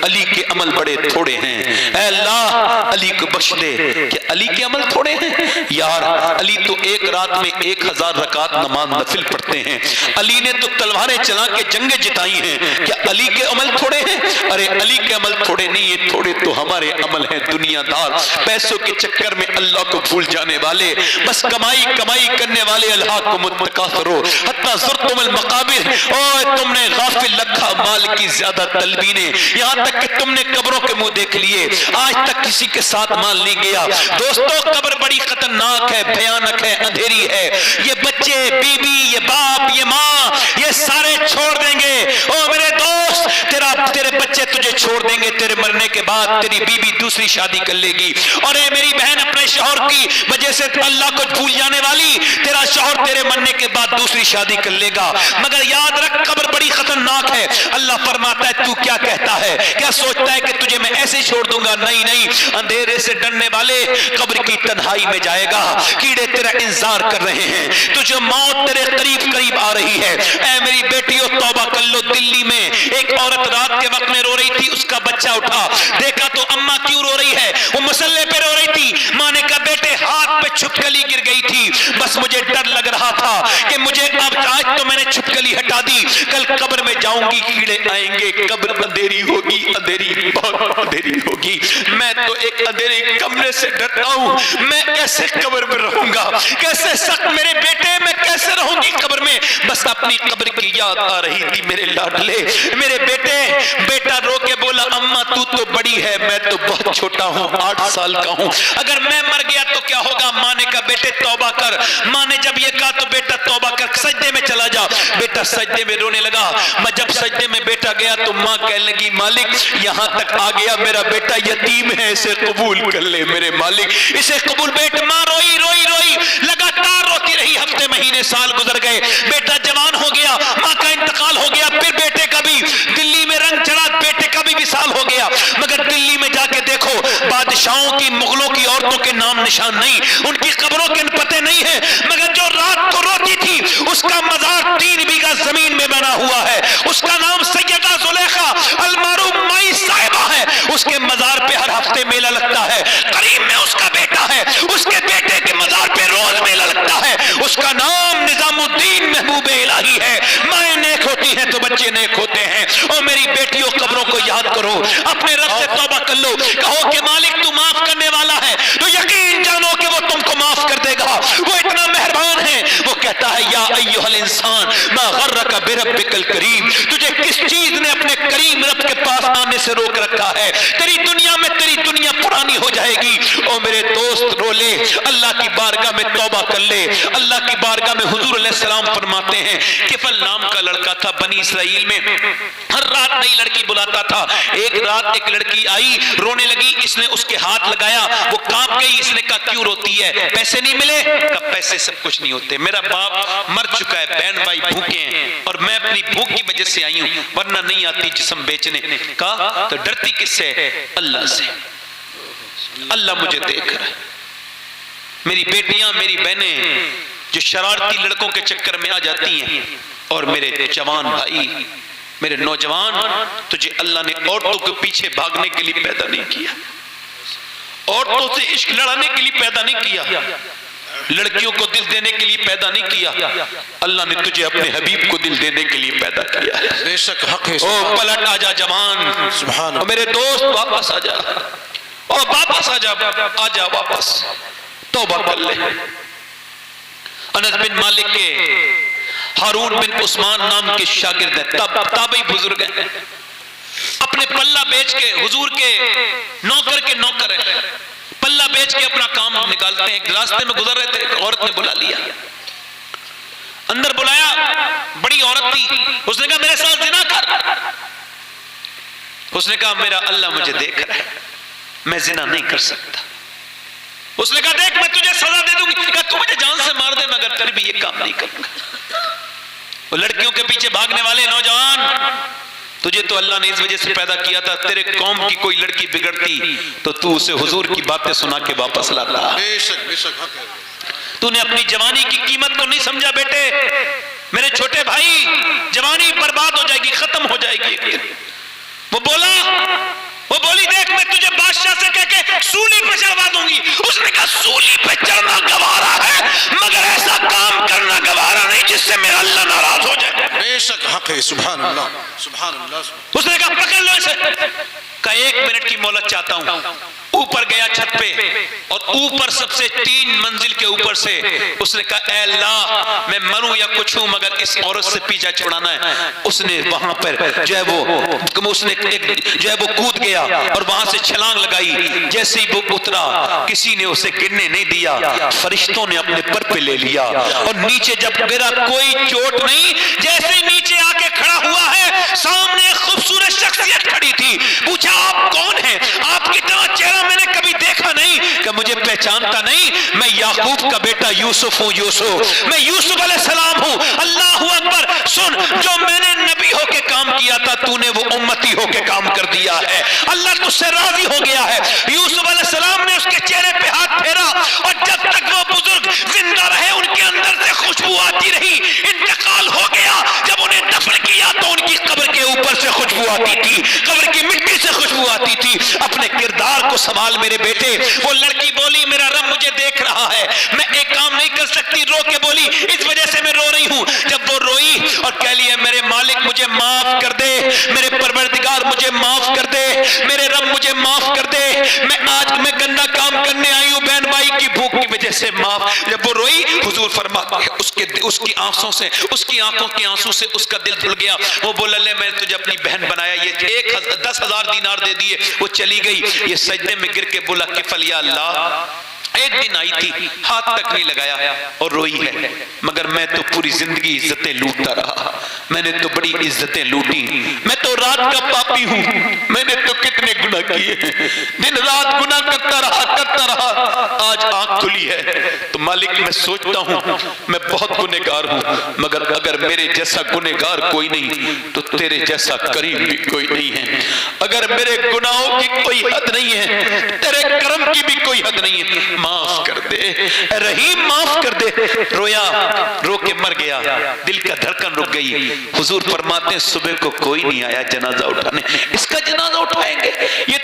علی کے عمل بڑے تھوڑے ہیں، اے اللہ علی کو بخش دے کہ علی کے عمل تھوڑے ہیں۔ یار علی تو ایک رات میں 1000 رکعت نماز نفل پڑھتے ہیں، علی نے تو تلواریں چلا کے جنگیں جتائی ہیں، کیا علی کے عمل تھوڑے ہیں؟ ارے علی کے عمل تھوڑے نہیں ہیں، تھوڑے تو ہمارے عمل ہیں۔ دنیا دار پیسوں کے چکر میں اللہ کو بھول جانے والے، بس کمائی کمائی کرنے والے، الہاکم التکاثر حتی زرتم المقابر، اوہ تم نے غافل رکھا مال کی زیادہ طلبی نے، یہاں تک کہ تم نے قبروں کے منہ دیکھ لیے، آج تک کسی کے ساتھ مال نہیں گیا۔ دوستو قبر بڑی خطرناک ہے، بھیانک ہے، اندھیری ہے۔ یہ بچے، بیوی، یہ باپ، یہ ماں، یہ سارے چھوڑ دیں گے۔ او میرے دوست تیرے بچے تجھے چھوڑ دیں گے، تیرے مرنے کے بعد تیری بیوی دوسری شادی کر لے گی، اور اے میری بہن اپنے شوہر کی وجہ سے اللہ کو بھول جانے والی، تیرا شوہر تیرے مرنے کے بعد دوسری شادی کر لے گا۔ مگر یاد رکھ قبر بڑی خطرناک ہے۔ اللہ فرماتا ہے تو کیا کہتا ہے، کیا سوچتا ہے کہ تجھے میں ایسے چھوڑ دوں گا؟ نہیں نہیں، اندھیرے سے ڈرنے والے قبر کی تنہائی میں جائے گا، کیڑے تیرا انتظار کر رہے ہیں، تجھے موت تیرے قریب قریب آ رہی ہے۔ اے میری بیٹیوں توبہ کر لو۔ دلی میں ایک عورت رات کے وقت میں رو رہی تھی، اس کا بچہ اٹھا، دیکھا تو اماں کیوں رو رہی ہے؟ وہ مسلح پہ رو رہی تھی۔ ماں نے کہا بیٹے ہاتھ پہ چھپکلی گر گئی تھی، بس مجھے ڈر لگ رہا تھا کہ مجھے اب آج تو میں نے چھپکلی ہٹا دی، کل قبر میں جاؤں گی کیڑے آئیں گے، قبر اندھیری ہوگی، اندھیری بہت اندھیری ہوگی، میں تو ایک اندھیرے کمرے سے ڈرتا ہوں، میں کیسے قبر میں رہوں گا؟ کیسے سخت میرے بیٹے، میں کیسے رہوں گی قبر میں؟ بس اپنی قبر کی یاد آ رہی تھی میرے لاڈلے، میرے بیٹے۔ بیٹا رو کے بولا اماں تو بڑی ہے، میں تو بہت چھوٹا ہوں، 8 سال کا ہوں، اگر میں مر گیا تو کیا ہوگا؟ ماں نے کہا بیٹے توبہ کر۔ ماں نے جب یہ کہا تو بیٹا توبہ کر، سجدے میں چلا جا۔ بیٹا سجدے میں رونے لگا۔ میں جب سجدے میں بیٹا گیا تو ماں کہنے لگی مالک یہاں تک آ گیا، میرا بیٹا یتیم ہے، اسے قبول کر لے میرے مالک، اسے قبول۔ بیٹا ماں روئی روئی روئی لگاتار روتی رہی، ہفتے مہینے سال گزر گئے، بیٹا جوان ہو گیا، ماں کا انتقال ہو گیا، پھر بیٹے کا بھی دلی میں رنگ چڑھا، بیٹے کا بھی وصال ہو گیا۔ مگر دلی میں جا کے دیکھو بادشاہوں کی، مغلوں کی عورتوں کے نام نشان نہیں، ان کی قبروں کے پتے نہیں ہیں، مگر جو رات کو روتی تھی اس کا مزار 3 بیگھہ زمین میں بنا ہوا ہے، اس کا نام سیدہ زلیخا المعروف مائی صاحبہ ہے، اس کے مزار پہ ہر ہفتے میلہ لگتا ہے، قریب میں اس کا بیٹا ہے، اس کے بیٹے کے مزار پہ روز میلہ لگتا ہے، اس کا نام نظام الدین محبوب الہی ہے۔ مائیں نیک ہوتی ہیں تو بچے نیک ہوتے ہیں۔ اور میری بیٹیوں قبروں کو یاد کرو، اپنے رب سے توبہ کر لو، کہو کہ مالک تو معاف کرنے والا ہے، تو یقین جانو کہ وہ تم کو معاف کر دے گا، وہ اتنا مہربان ہے۔ وہ کہتا ہے یا ایھا الانسان ما غرک بربک الکریم، تجھے کس چیز نے اپنے کریم رب کے پاس آنے سے روک رکھا ہے؟ تیری دنیا میں تیری دنیا پرانی ہو جائے گی۔ او میرے دوست رو لے، اللہ کی بارگاہ میں توبہ کر لے۔ اللہ کی بارگاہ میں حضور علیہ السلام فرماتے ہیں کفل نام کا لڑکا تھا بنی اسرائیل میں، ہر رات نئی لڑکی بلاتا تھا۔ ایک رات ایک لڑکی آئی، رونے لگی، اس نے اس کے ہاتھ لگایا، وہ کانپ گئی، اس نے کہا کیوں روتی ہے؟ پیسے نہیں ملے؟ کہا پیسے سب کچھ نہیں ہوتے، میرا باپ مر چکا ہے، بہن بھائی بھوکے ہیں، اور میں اپنی بھوک کی وجہ سے آئی ہوں، ورنہ نہیں آتی جسم بیچنے۔ کہا تو ڈرتی کس سے؟ اللہ سے، اللہ مجھے دیکھ رہا ہے۔ میری بیٹیاں، میری بہنیں جو شرارتی لڑکوں کے چکر میں آ جاتی ہیں، اور میرے جوان بھائی، میرے نوجوان، تجھے اللہ نے عورتوں کے پیچھے بھاگنے کے لیے پیدا نہیں کیا، عورتوں سے عشق لڑانے کے لیے پیدا نہیں کیا، لڑکیوں کو دل دینے کے لیے پیدا نہیں کیا، اللہ نے تجھے اپنے حبیب کو دل دینے کے لیے پیدا کیا ہے۔ بے شک حق ہے۔ او پلٹ آ جا جوان، سبحان اور میرے دوست واپس آ جا، اور واپس آ جا واپس، توبہ کر لے۔ انس بن مالک کے ہارون بن عثمان نام کے شاگرد ہیں، تابعی بزرگ ہیں، اپنے پلہ بیچ کے حضور کے نوکر ہیں، پلہ بیچ کے اپنا کام نکالتے ہیں۔ ایک راستے میں گزر رہے تھے، ایک عورت نے بلا لیا، اندر بلایا، بڑی عورت تھی، اس نے کہا میرے ساتھ زنا کر۔ اس نے کہا میرا اللہ مجھے دیکھ رہا ہے، میں زنا نہیں کر سکتا۔ اس نے کہا دیکھ میں تجھے سزا دے دوں گی، کہا تو مجھے جان سے مار دے مگر پھر بھی یہ کام نہیں کروں گا۔ وہ لڑکیوں کے پیچھے بھاگنے والے نوجوان، تجھے تو اللہ نے اس وجہ سے پیدا کیا تھا، تیرے قوم کی کوئی لڑکی بگڑتی تو تو اسے حضور کی باتیں سنا کے واپس لاتا۔ بے شک بے شک حق ہے۔ تو نے اپنی جوانی کی قیمت کو نہیں سمجھا بیٹے، میرے چھوٹے بھائی، جوانی برباد ہو جائے گی، ختم ہو جائے گی۔ وہ بولی دیکھ میں تجھے بادشاہ سے کہہ کے سولی پہ چڑھوا دوں گی۔ اس نے کہا سولی پہ چڑھنا گوارا ہے مگر ایسا کام کرنا گوارا نہیں جس سے میرا اللہ ناراض ہو جائے۔ بے شک حق ہے، سبحان اللہ سبحان اللہ۔ اس نے کہا پکڑ لو اسے، کہا 1 منٹ کی مہلت چاہتا ہوں۔ اوپر گیا چھت پہ اور اوپر سب سے 3 منزل کے اوپر سے اس نے کہا اے اللہ میں مروں یا کچھ ہوں مگر اس عورت سے پیچھا چھڑانا ہے۔ اس نے وہاں پر جو ہے وہ کود گیا اور وہاں سے چھلانگ لگائی۔ جیسے ہی وہ اترا کسی نے اسے گرنے نہیں دیا، فرشتوں نے اپنے پر پہ لے لیا اور نیچے جب گرا کوئی چوٹ نہیں۔ جیسے ہی نیچے آ کے کھڑا ہوا ہے سامنے ایک خوبصورت شخصیت کھڑی تھی۔ پوچھا آپ کون ہیں؟ آپ کی طرح چہرہ میں نے کبھی دیکھا نہیں۔ کہ مجھے پہچانتا نہیں؟ میں یعقوب کا بیٹا یوسف ہوں، یوسف میں یوسف علیہ السلام ہوں۔ اللہ اکبر، سن جو میں نے نبی ہو کے کام کیا تھا تو نے وہ امتی ہو کے کام کر دیا ہے، اللہ تجھ سے راضی ہو گیا ہے۔ یوسف علیہ السلام نے اس کے چہرے پہ ہاتھ پھیرا اور جب تک وہ بزرگ زندہ رہے ان کے اندر سے خوشبو آتی رہی۔ انتقال ہو گیا، جب انہیں دفن کیا تو ان کی قبر کے اوپر سے خوشبو آتی تھی، قبر کی مٹی سے خوشبو آتی تھی۔ اپنے کردار کو سنبھال میرے بیٹے۔ وہ لڑکی بولی میرا رب مجھے دیکھ رہا ہے، میں ایک کام نہیں کر سکتی، رو کے بولی اس وجہ سے میں رو رہی ہوں۔ جب وہ روئی اور کہہ لیا میرے مالک مجھے معاف کر دے، میرے پروردگار مجھے معاف کر دے، میرے رب مجھے معاف کر دے، میں گندا کام کرنے آئی ہوں بہن بھائی کی بھوک کی وجہ سے معاف۔ جب وہ روئی حضور فرماتے ہیں اس کی آنکھوں سے، اس کی آنکھوں کے آنسوں سے اس کا دل دھل گیا۔ وہ بولا لے میں نے تجھے اپنی بہن بنایا، یہ 10,000 دینار دے دیے۔ وہ چلی گئی، یہ سجدے میں گر کے بولا کفل یا اللہ، ایک دن آئی تھی ہاتھ تک نہیں لگایا اور روئی ہے مگر میں تو پوری زندگی عزتیں لوٹتا رہا، میں نے تو بڑی عزتیں لوٹی، میں تو رات کا پاپی ہوں، میں نے تو کتنے گناہ کیے، دن رات گناہ کرتا رہا، آج آنکھ کھلی ہے تو مالک میں سوچتا ہوں میں بہت گنہگار ہوں مگر اگر میرے جیسا گنہگار کوئی نہیں تو تیرے جیسا کریم بھی کوئی نہیں ہے، اگر میرے گناہوں کی کوئی حد نہیں ہے تیرے کرم کی بھی کوئی حد نہیں ہے، معاف کر دے اے رحیم، معاف کر دے۔ رویا، رو کے مر گیا، دل کا دھڑکن رک گئی۔ حضور فرماتے ہیں صبح کو کوئی نہیں آیا جنازہ اٹھانے، اس کا جنازہ اٹھائیں گے؟ یہ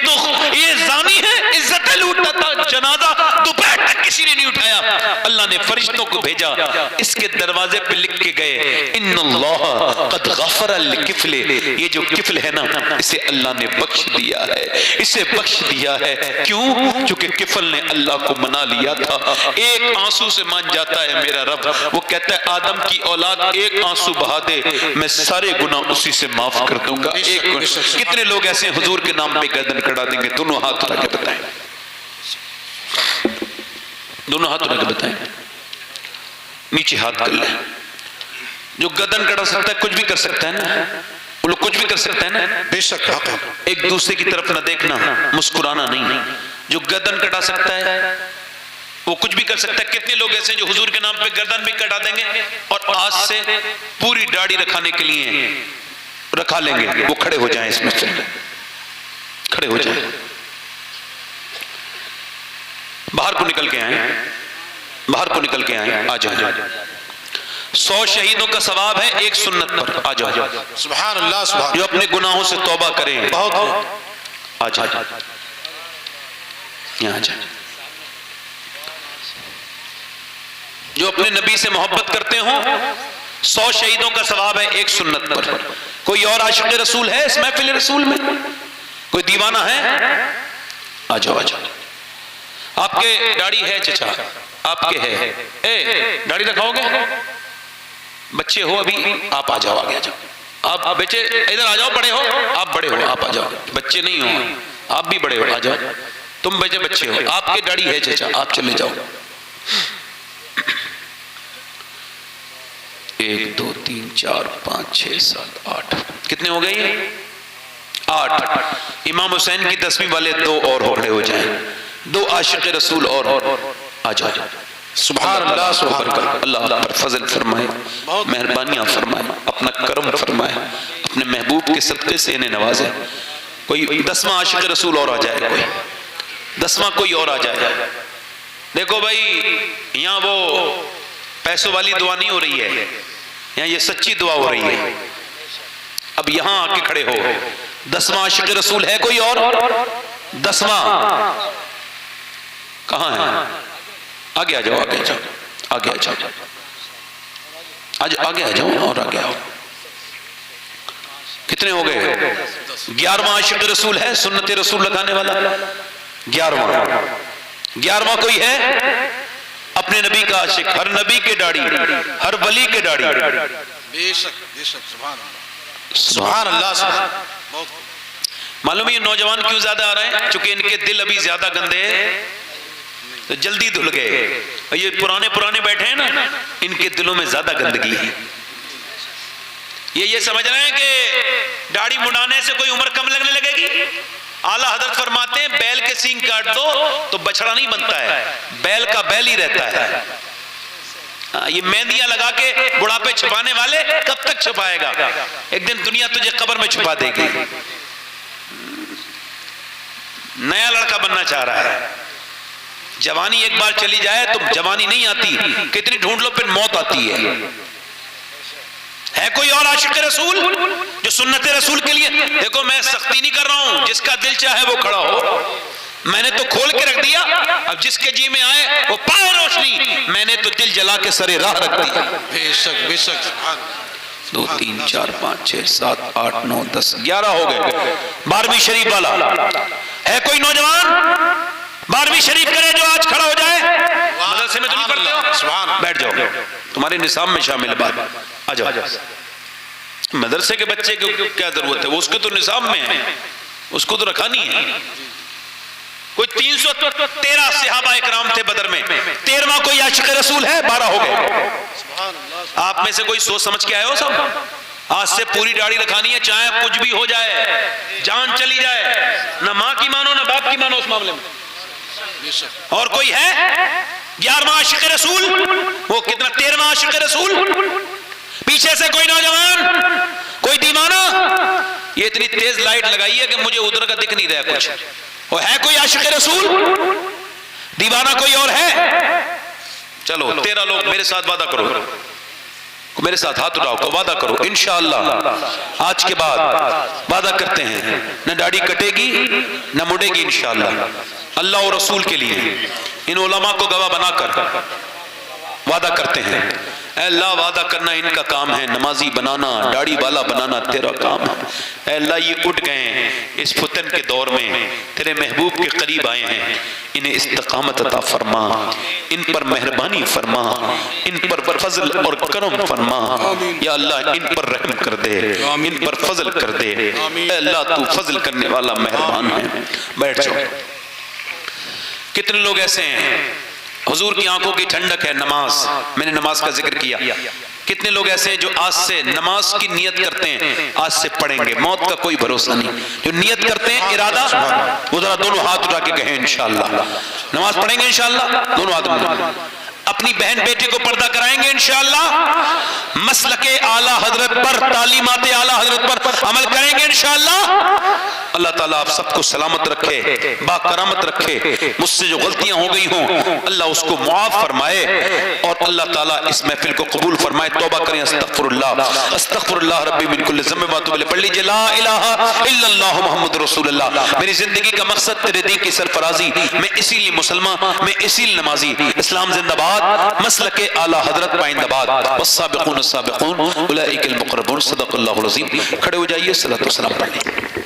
زانی ہے، عزتیں لوٹتا تھا، جنازہ دوپہر تک کسی نے نہیں اٹھایا۔ اللہ نے فرشتوں کو بھیجا، اس کے دروازے پہ لکھ کے گئے ان اللہ قد غفر الکفل، یہ جو کفل ہے نا اسے اللہ نے بخش دیا ہے، اسے بخش دیا ہے۔ کیوں؟ چونکہ کفل نے اللہ کو منا لیا تھا۔ ایک آنسو سے مان جاتا ہے میرا رب، وہ کہتا ہے آدم کی اولاد ایک آنسو بہا دے میں سارے گناہ اسی سے معاف کر دوں گا۔ کتنے لوگ ایسے حضور کے نام پہ گردن کڑا دیں گے؟ دونوں ہاتھ اٹھا کے بتائیں، دونوں ہاتھ اٹھا کے بتائیں، نیچے ہاتھ کر لیں۔ جو گردن کڑا سکتا ہے کچھ بھی کر سکتا ہے نا، وہ لوگ کچھ بھی کر سکتا ہے نا، بے شک حق ہے۔ ایک دوسرے کی طرف نہ دیکھنا، مسکرانا نہیں۔ جو گردن کٹا سکتا ہے وہ کچھ بھی کر سکتا ہے۔ کتنے لوگ ایسے ہیں جو حضور کے نام پہ گردن بھی کٹا دیں گے اور آج سے پوری داڑھی رکھانے کے لیے رکھا لیں گے۔ وہ کھڑے ہو جائیں، اس میں سے کھڑے ہو جائیں، باہر کو نکل کے آئیں، باہر کو نکل کے آئیں، آ جائیں۔ 100 شہیدوں کا ثواب ہے ایک سنت پر، آ جاؤ۔ سبحان اللہ سبحان جو اپنے گناہوں سے توبہ کریں، بہت آ جائیں، یہاں آ جائیں۔ جو اپنے نبی سے محبت کرتے ہوں 100 شہیدوں کا ثواب ہے ایک سنت پر۔ کوئی اور عاشق رسول ہے اس محفل رسول میں؟ کوئی دیوانہ ہے؟ آ جاؤ، آ جاؤ۔ آپ کے داڑھی ہے چچا؟ آپ کے ہے؟ اے داڑھی رکھاؤ گے؟ بچے ہو ابھی؟ آپ آ جاؤ، آگے آ جاؤ۔ آپ بچے ادھر آ جاؤ، بڑے ہو آپ، بڑے ہو آپ آ جاؤ، بچے نہیں ہو آپ بھی بڑے ہو، آ جاؤ۔ تم بچے ہو، آپ کے داڑھی ہے چچا، آپ چلے جاؤ۔ 1 2 3 4 5 6 7 8 کتنے ہو گئے؟ 8 امام حسین کی 10ویں والے 2 اور کھڑے ہو جائیں، 2 عاشق رسول اور آ جائیں۔ سبحان اللہ سبحان اللہ۔ اللہ اللہ پر فضل فرمائے، مہربانیاں فرمائے، اپنا کرم فرمائے، اپنے محبوب کے صدقے سے انہیں نوازے۔ کوئی 10واں عاشق رسول اور آ جائے، کوئی 10واں کوئی اور آ جائے۔ دیکھو بھائی یہاں وہ پیسوں والی دعا نہیں ہو رہی ہے، یہاں یہ سچی دعا ہو رہی ہے۔ اب یہاں آ کے کھڑے ہو، 10واں عاشق رسول ہے کوئی اور؟ 10واں کہاں ہے؟ آگے آ جاؤ، آگے آ جاؤ، آگے آ جاؤ، آگے آ جاؤ اور آگے آؤ۔ کتنے ہو گئے؟ 11واں عاشق رسول ہے، سنت رسول لگانے والا 11واں کوئی ہے؟ اپنے نبی کا عاشق، ہر نبی کے داڑھی، ہر ولی کے داڑھی۔ بے شک بے شک، سبحان اللہ سبحان اللہ سبحان بہت معلوم ہے یہ نوجوان کیوں زیادہ آ رہے ہیں؟ چونکہ ان کے دل ابھی زیادہ گندے ہیں تو جلدی دھل گئے۔ یہ پرانے بیٹھے ہیں نا، ان کے دلوں میں زیادہ گندگی ہے۔ یہ سمجھ رہے ہیں کہ داڑھی منڈانے سے کوئی عمر کم لگنے لگے گی؟ اعلیٰ حضرت فرماتے ہیں بیل کے سینگ کاٹ دو تو بچڑا نہیں بنتا ہے، بیل کا بیل ہی رہتا ہے۔ یہ مہندیاں لگا کے بڑھاپے چھپانے والے کب تک چھپائے گا؟ ایک دن دنیا تجھے قبر میں چھپا دے گی۔ نیا لڑکا بننا چاہ رہا ہے، جوانی ایک بار چلی جائے تو جوانی نہیں آتی، کتنی ڈھونڈ لو پھر موت آتی ہے کوئی اور عاشق رسول جو سنت رسول کے لیے؟ دیکھو میں سختی نہیں کر رہا ہوں، جس کا دل چاہے وہ کھڑا ہو، میں نے تو کھول کے رکھ دیا، اب جس کے جی میں آئے وہ پائے روشنی، میں نے تو دل جلا کے سرے راہ رکھ دیا۔ بے شک بے شک، سبحان 2 3 4 5 6 7 8 9 10 11 ہو گئے۔ 12ویں شریف والا ہے کوئی نوجوان؟ 12ویں شریف کرے جو آج کھڑا ہو جائے۔ مدرسے میں تو نہیں پڑھتے ہو؟ بیٹھ جاؤ، تمہارے نصاب میں شامل بات، آ جاؤ۔ مدرسے کے بچے کو کیا ضرورت ہے؟ وہ اس کے تو نصاب میں ہے، اس کو تو رکھا نہیں ہے۔ کوئی 313 صحابہ اکرام تھے بدر میں، 13واں کوئی عاشق رسول ہے؟ 12 ہو گئے۔ آپ میں سے کوئی سوچ سمجھ کے آئے ہو سب؟ آج سے پوری داڑھی رکھانی ہے، چاہے کچھ بھی ہو جائے، جان چلی جائے، نہ ماں کی مانو نہ باپ کی مانو اس معاملے میں۔ اور کوئی ہے 11واں عاشق رسول؟ وہ کتنا 13واں عاشق رسول؟ پیچھے سے کوئی نوجوان، کوئی دیوانہ؟ یہ اتنی تیز لائٹ لگائی ہے کہ مجھے ادھر کا دکھ نہیں رہا کچھ۔ وہ ہے کوئی عاشق رسول؟ دیوانہ کوئی اور ہے؟ چلو 13 لوگ میرے ساتھ وعدہ کرو، میرے ساتھ ہاتھ اٹھاؤ، وعدہ کرو انشاءاللہ آج کے بعد وعدہ کرتے ہیں نہ داڑھی کٹے گی نہ مڑے گی انشاءاللہ، اللہ اور رسول کے لیے ان علماء کو گواہ بنا کر وعدہ کرتے ہیں۔ اے اللہ وعدہ کرنا ان کا کام ہے، نمازی بنانا، داڑھی والا بنانا تیرا کام ہے۔ اے اللہ یہ اٹھ گئے ہیں اس فتن کے دور میں، تیرے محبوب کے قریب آئے ہیں، انہیں استقامت عطا فرما، ان پر مہربانی فرما، ان پر فضل اور کرم فرما، یا اللہ ان پر رحم کر دے، ان پر فضل کر دے۔ اے اللہ تو فضل کرنے والا مہربان ہے۔ بیٹھ جاؤ۔ کتنے لوگ ایسے ہیں حضور کی آنکھوں کی ٹھنڈک ہے نماز، میں نے نماز کا ذکر کیا، کتنے لوگ ایسے ہیں جو آج سے نماز کی نیت کرتے ہیں آج سے پڑھیں گے، موت کا کوئی بھروسہ نہیں، جو نیت کرتے ہیں ارادہ، وہ ذرا دونوں ہاتھ اٹھا کے کہیں انشاءاللہ نماز پڑھیں گے انشاءاللہ، دونوں ہاتھ اٹھا اپنی بہن بیٹے کو پردہ کرائیں گے انشاءاللہ، مسلک اعلیٰ حضرت پر، تعلیمات اعلیٰ حضرت پر عمل کریں گے انشاءاللہ۔ اللہ تعالیٰ آپ سب کو سلامت رکھے، با کرامت رکھے، مجھ سے جو غلطیاں ہو گئی ہوں اللہ اس کو معاف فرمائے، اور اللہ تعالیٰ اس محفل کو قبول فرمائے۔ توبہ کریں، استغفر اللہ ربی من کل ذنب و اتوب الیہ، پڑھ لیجئے لا الہ الا اللہ محمد رسول اللہ۔ میری زندگی کا مقصد تیرے دین کی سرفرازی، میں اسی لیے مسلمان، میں اسی لیے نمازی، اسلام زندہ باد، مسلک اعلیٰ حضرت پائندہ باد، والسابقون السابقون اولئک المقربون، صدق اللہ العظیم۔ کھڑے ہو جائیے، صلاۃ و سلام پڑھ لیں۔